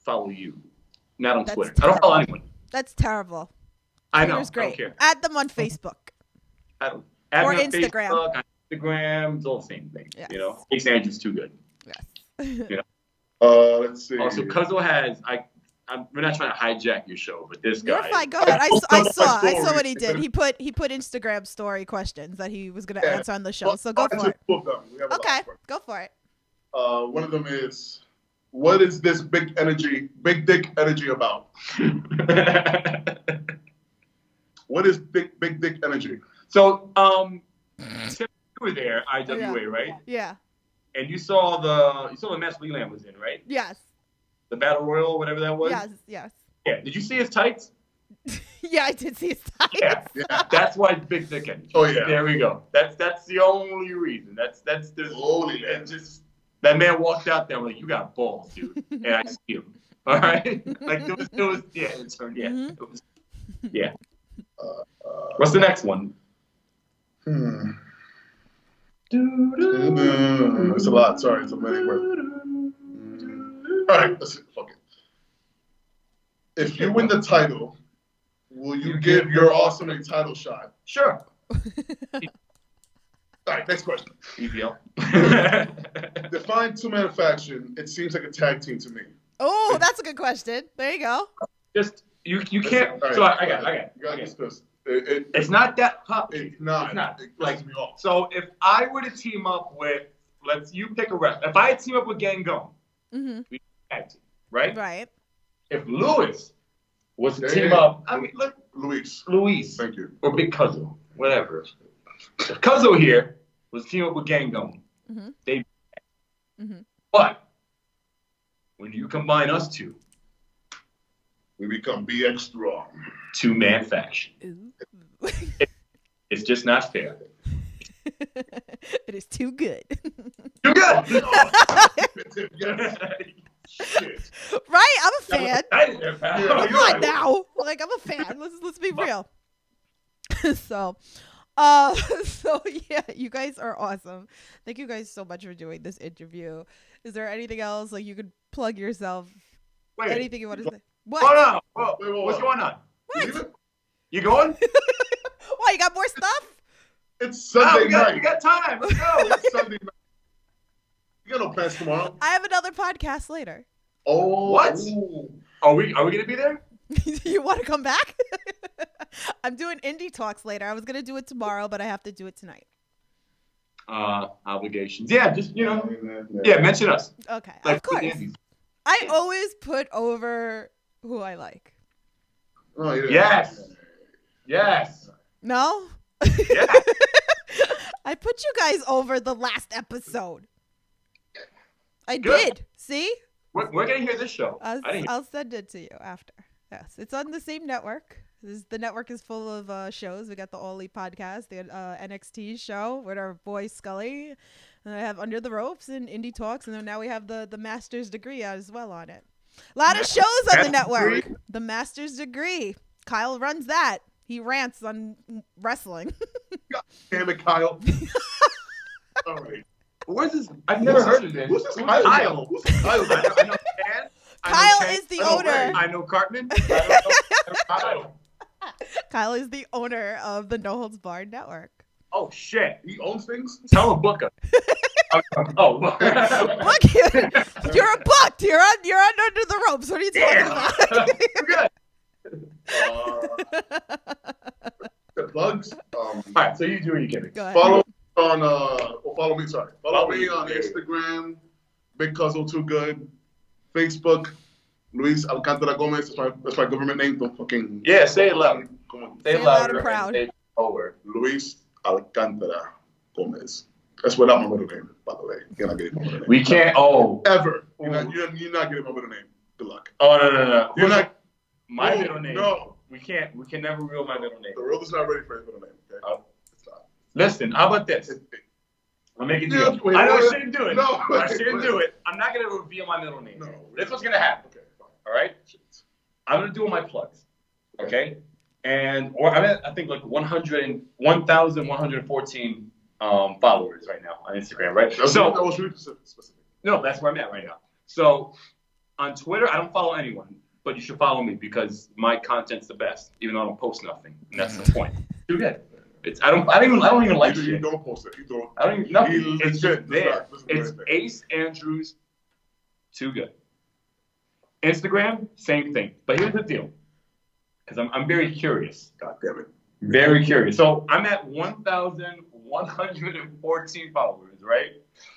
follow you. Not on That's Twitter. I don't follow anyone. That's terrible. I know. Twitter's great. I don't care. Add them on Facebook. I don't. Add Or me on Instagram. Facebook, on Instagram, it's all the same thing. Yes. Ace Andrew's too good. Yes. Let's see. Oh, so Cuzzo has we're not trying to hijack your show, but this You're guy. fine. Go ahead. I saw story. what he did. He put Instagram story questions that he was going to answer on the show. So go for it. Two of them. We have a lot Okay, of them. go for it. One of them is, what is this big dick energy about? What is big dick energy? So, you were there, IWA, right? Yeah. And you saw the match LeLand was in, right? Yes. The Battle Royal, whatever that was. Yes. Yeah. Did you see his tights? Yeah, I did see his tights. Yeah. That's why it's big dick energy. Oh, yeah. There we go. That's the only reason. That's the Holy man. it's just that man walked out there. I'm like, you got balls, dude. And I see him. All right. Like there was yeah. It turned yeah. Mhm. It was, yeah. What's the next one? It's a lot. Sorry, it's a many words. All right, let's see. Fuck it. If you win the title, will you give your awesome a title shot? Sure. All right, next question. EPL. Define two-man faction. It seems like a tag team to me. Oh, that's a good question. There you go. Just you can't. All right, So I got You got it. this. It's not that tough. It's not. It's not. It Like pisses me off. so, if I were to team up with, you pick a rep. If I team up with Gangon, we tag team, right? Right. If Lewis was to Yeah, team yeah. up, I mean, look, Luis. Luis Thank you. or Big Cuzzo, whatever. If Cuzzo here was to team up with Gangon, they. But when you combine us two, We become BX strong. two-man faction. Ooh. It's just not fair. It is too good. Too good. Yes. Shit. Right? I'm a fan. Yeah, Come on now. Like, I'm a fan. Let's be real. So yeah, you guys are awesome. Thank you guys so much for doing this interview. Is there anything else? Like, you could plug yourself. Wait. Anything you want to say? What? Hold on. Whoa, Wait, what's going on? What? You going? Why, you got more stuff? It's Sunday we night. got time. Let's go. It's Sunday night. You got no plans tomorrow? I have another podcast later. Oh. What? Ooh. Are we gonna be there? You want to come back? I'm doing indie talks later. I was gonna do it tomorrow, but I have to do it tonight. Obligations. Yeah, just Yeah. mention us. Okay, Like, of course. I always put over who I like. Oh, yeah. Yes. No? Yeah. I put you guys over the last episode. I Good. did. See? We're gonna hear this show. I didn't hear. I'll send it to you after. Yes, it's on the same network. The network is full of shows. We got the All Elite podcast, the NXT show with our boy Scully. And I have Under the Ropes and Indie Talks, and then now we have the Master's Degree as well on it. A lot of shows on the network. Degree? The Master's Degree. Kyle runs that. He rants on wrestling. Damn it, Kyle. All right. Where's this? I've never heard of this. Who's this Kyle? Kyle. Who's this Kyle? I know Ken. Kyle is the owner. I know Cartman. Kyle. Kyle is the owner of the No Holds Barred network. Oh shit! He owns things? Tell him Booker. Oh, Look, you're a booked. You're on Under the Ropes. What are you talking about? We're good. The plugs. All right, so you do what you can. Go ahead. Follow me. Sorry, follow me on Instagram. Big Cuzzo Too Good. Facebook. Luis Alcantara Gomez. That's my government name. Don't fucking. Yeah, say it loud. Say it loud and proud. Over. Luis Alcantara Gomez. That's without my middle name, by the way. You're not getting my middle name. We can't. Oh. Ever. You're not getting my middle name. Good luck. Oh no. You're not. My middle name. No. We can never reveal my middle name. The world is not ready for his middle name. Okay. It's not. Listen, how about this? I'll make it deal. I know I shouldn't do it. No, I shouldn't do it. I'm not gonna reveal my middle name. No. This is what's gonna happen. Okay, fine. All right. I'm gonna do my plugs. Okay. I'm at, I think, like 1,114 followers right now on Instagram, right? That was really specific. No, that's where I'm at right now. So on Twitter, I don't follow anyone, but you should follow me because my content's the best, even though I don't post nothing, and that's the point. Too good. I don't even like You shit. don't post it. You don't. I don't even nothing. It's just there. Not It's Ace Andrews. Too good. Instagram, same thing. But here's the deal. Because I'm very curious. God damn it. Very curious. So I'm at 1,114 followers, right?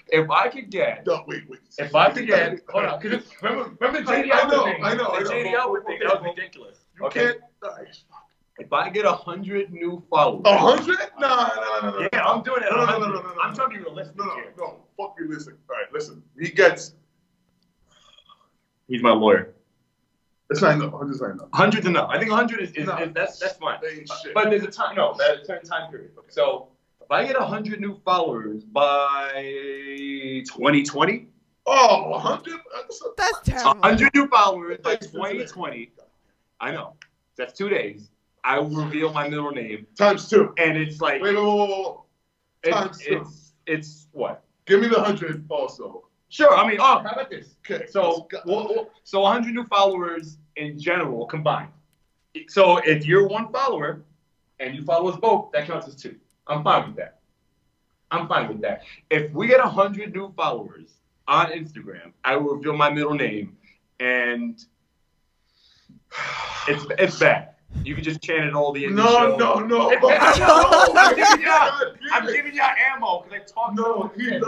If I could get, No, wait. if I could get, hold on, because remember JD Alpha thing? I know. The JD Alpha thing, that was ridiculous. You Okay. can't. If I get 100 new followers. 100? No. Yeah, I'm doing it. No. I'm trying to be realistic here. No. Fuck you, listen. All right, listen. He gets. He's my lawyer. It's not enough. 100's not enough. 100's enough. I think 100 is No. that's fine. That ain't shit. But there's a time. No, that's a certain time period. Okay. So if I get 100 new followers by 2020. Oh, 100? That's terrible. 100 new followers by 2020. I know. That's 2 days. I will reveal my middle name. Times 2. And it's like. Wait. Times 2. It's what? Give me the 100 also. Sure. I mean, how about this? Okay. So 100 new followers in general combined. So if you're one follower and you follow us both, that counts as 2. I'm fine with that. If we get 100 new followers on Instagram, I will reveal my middle name, and it's bad. You can just chant it all the end of the show. No. I'm giving y'all ammo because I talk. No, he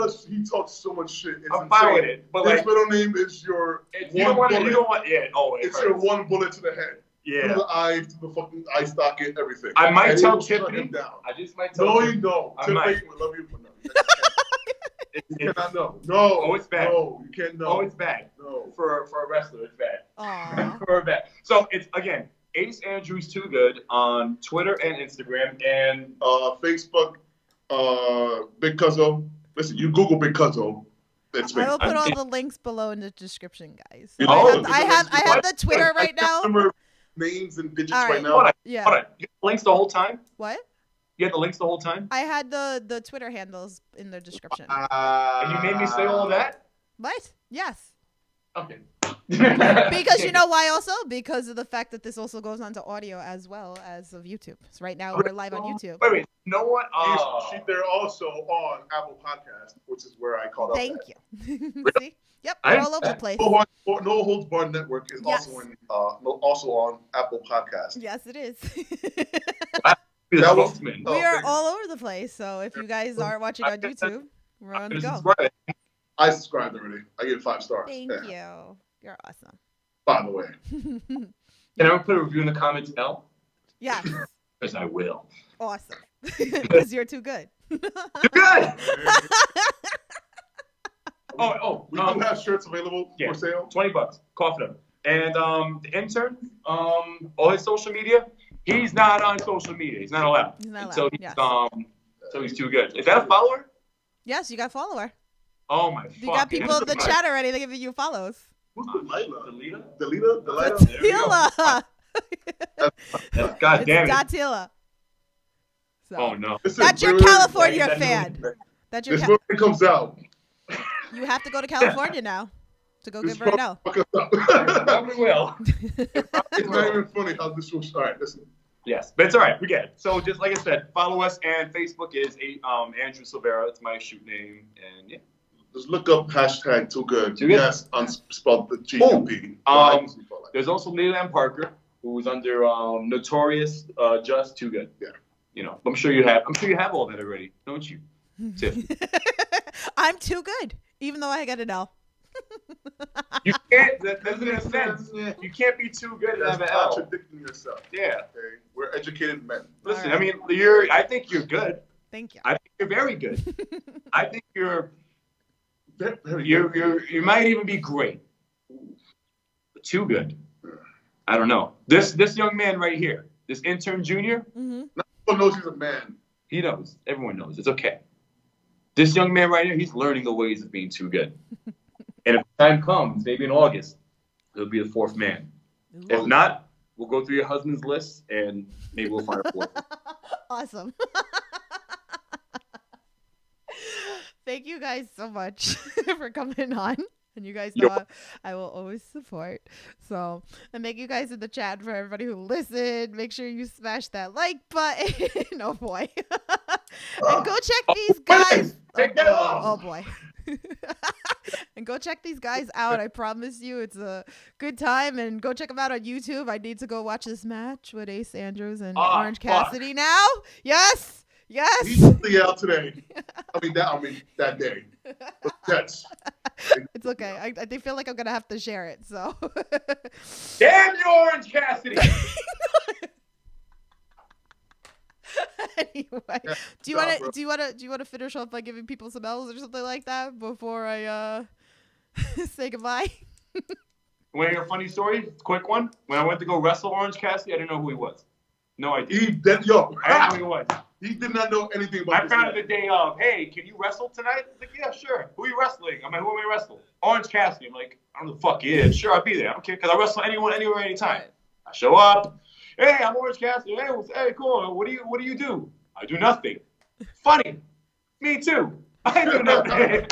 talks so much shit. It's I'm fine with it. But his middle name is your you don't want. Yeah. Oh, it's your one bullet to the head. Yeah. To the eye, to the fucking eye socket, everything. I might tell Tiffany. I just might tell. No, you don't. Tiffany, we love you, but no. You cannot know. No. Oh, it's bad. No, you can't know. Oh, it's bad. No. For a wrestler, it's bad. Aww. For a bad. So it's again Ace Andrews Too Good on Twitter and Instagram and Facebook. Big Cuzzo. Listen, you Google Big Cuzzo. It's me. I will put all the links below in the description, guys. So Oh, I have the Twitter right now. Remember names and digits All right now. hold on. Yeah. Hold on. You had the links the whole time? What? You had the links the whole time? I had the Twitter handles in the description. And you made me say all of that? What? Yes. Okay. Because you know why also? Because of the fact that this also goes on to audio as well as of YouTube. So right now we're live on YouTube. Wait. You know what? They're also on Apple Podcast, which is where I called out. Thank you. See? Yep, we're all over the place. No Holds Barred Network is also on Apple Podcast. Yes, it is. We are all over the place. So if you guys are watching on YouTube, we're on the go. I subscribed already. I give it 5 stars. Thank you. You're awesome. By the way. Can I put a review in the comments, L? Yes. Because I will. Awesome. Because you're too good. Too good! We do have shirts available for sale. $20. Cough it up. And the intern, all his social media, he's not on social media. He's not allowed. He's not allowed. So he's, yes. so he's too good. Is that a follower? Yes, you got a follower. Oh my! You got people in the chat already. They're giving you follows. Who's Delilah? Delilah? Datila. God damn it. Datila. So. Oh no. That's your California fan. That's your. This movie comes out. You have to go to California now to go give her a no. Probably will. It's not even funny how this will start. Listen. Yes, but it's all right. We get it. So just like I said, follow us, and Facebook is Andrew Silvera. That's my shoot name, and yeah. Just look up #TooGood. Too good. Yes, unspelled the G-U-P. There's also LeLand Parker. who was under Notorious Just Too Good. Yeah. You know, I'm sure you have all that already, don't you, Tiff? I'm too good, even though I got an L. You can't. That doesn't make sense. You can't be too good and That's have an L. contradicting yourself. Yeah. Okay? We're educated men. Listen, All right. I mean, I think you're good. Thank you. I think you're very good. I think you might even be great. But too good. I don't know. This young man right here, this intern junior, Everyone knows he's a man. he knows. Everyone knows. It's okay. This young man right here, he's learning the ways of being too good. And if time comes, maybe in August, he'll be the fourth man. If not, we'll go through your husband's list and maybe we'll find a fourth. Awesome. Thank you guys so much for coming on. And you guys know I will always support. So, and thank you guys in the chat for everybody who listened. Make sure you smash that like button. Oh boy. And go check these guys. Take that off. Oh boy. And go check these guys out. I promise you it's a good time. And go check them out on YouTube. I need to go watch this match with Ace Andrews and Orange Cassidy now. Yes. Yes. He's really out today. That day. But that's. It's okay. I feel like I'm gonna have to share it. So. Damn you, Orange Cassidy! Anyway, do you want to finish off by giving people some L's or something like that before I say goodbye? Want to hear a funny story? Quick one. When I went to go wrestle Orange Cassidy, I didn't know who he was. No idea. I didn't know who he was. He did not know anything about I found out the day of, hey, can you wrestle tonight? I was like, yeah, sure. Who are you wrestling? I'm like, who am I wrestling? Orange Cassidy. I'm like, I don't know the fuck he is. Sure, I'll be there. I don't care because I wrestle anyone, anywhere, anytime. Right. I show up. Hey, I'm Orange Cassidy. Hey, cool. What do you do? I do nothing. Funny. Me too. I do nothing.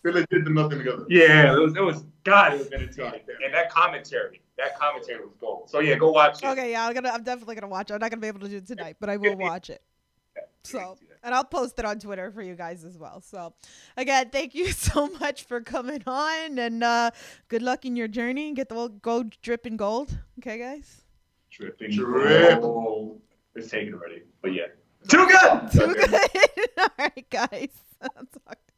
They legit did nothing together. Yeah, it was entertaining. And that commentary was gold. So yeah, go watch it. Okay, yeah, I'm definitely gonna watch it. I'm not gonna be able to do it tonight, but I will watch it. So, and I'll post it on Twitter for you guys as well. So, again, thank you so much for coming on, and good luck in your journey. Get the gold dripping gold. Okay, guys. Dripping gold. It's taken already, but yeah. Too good. Too good. All right, guys. I'll talk to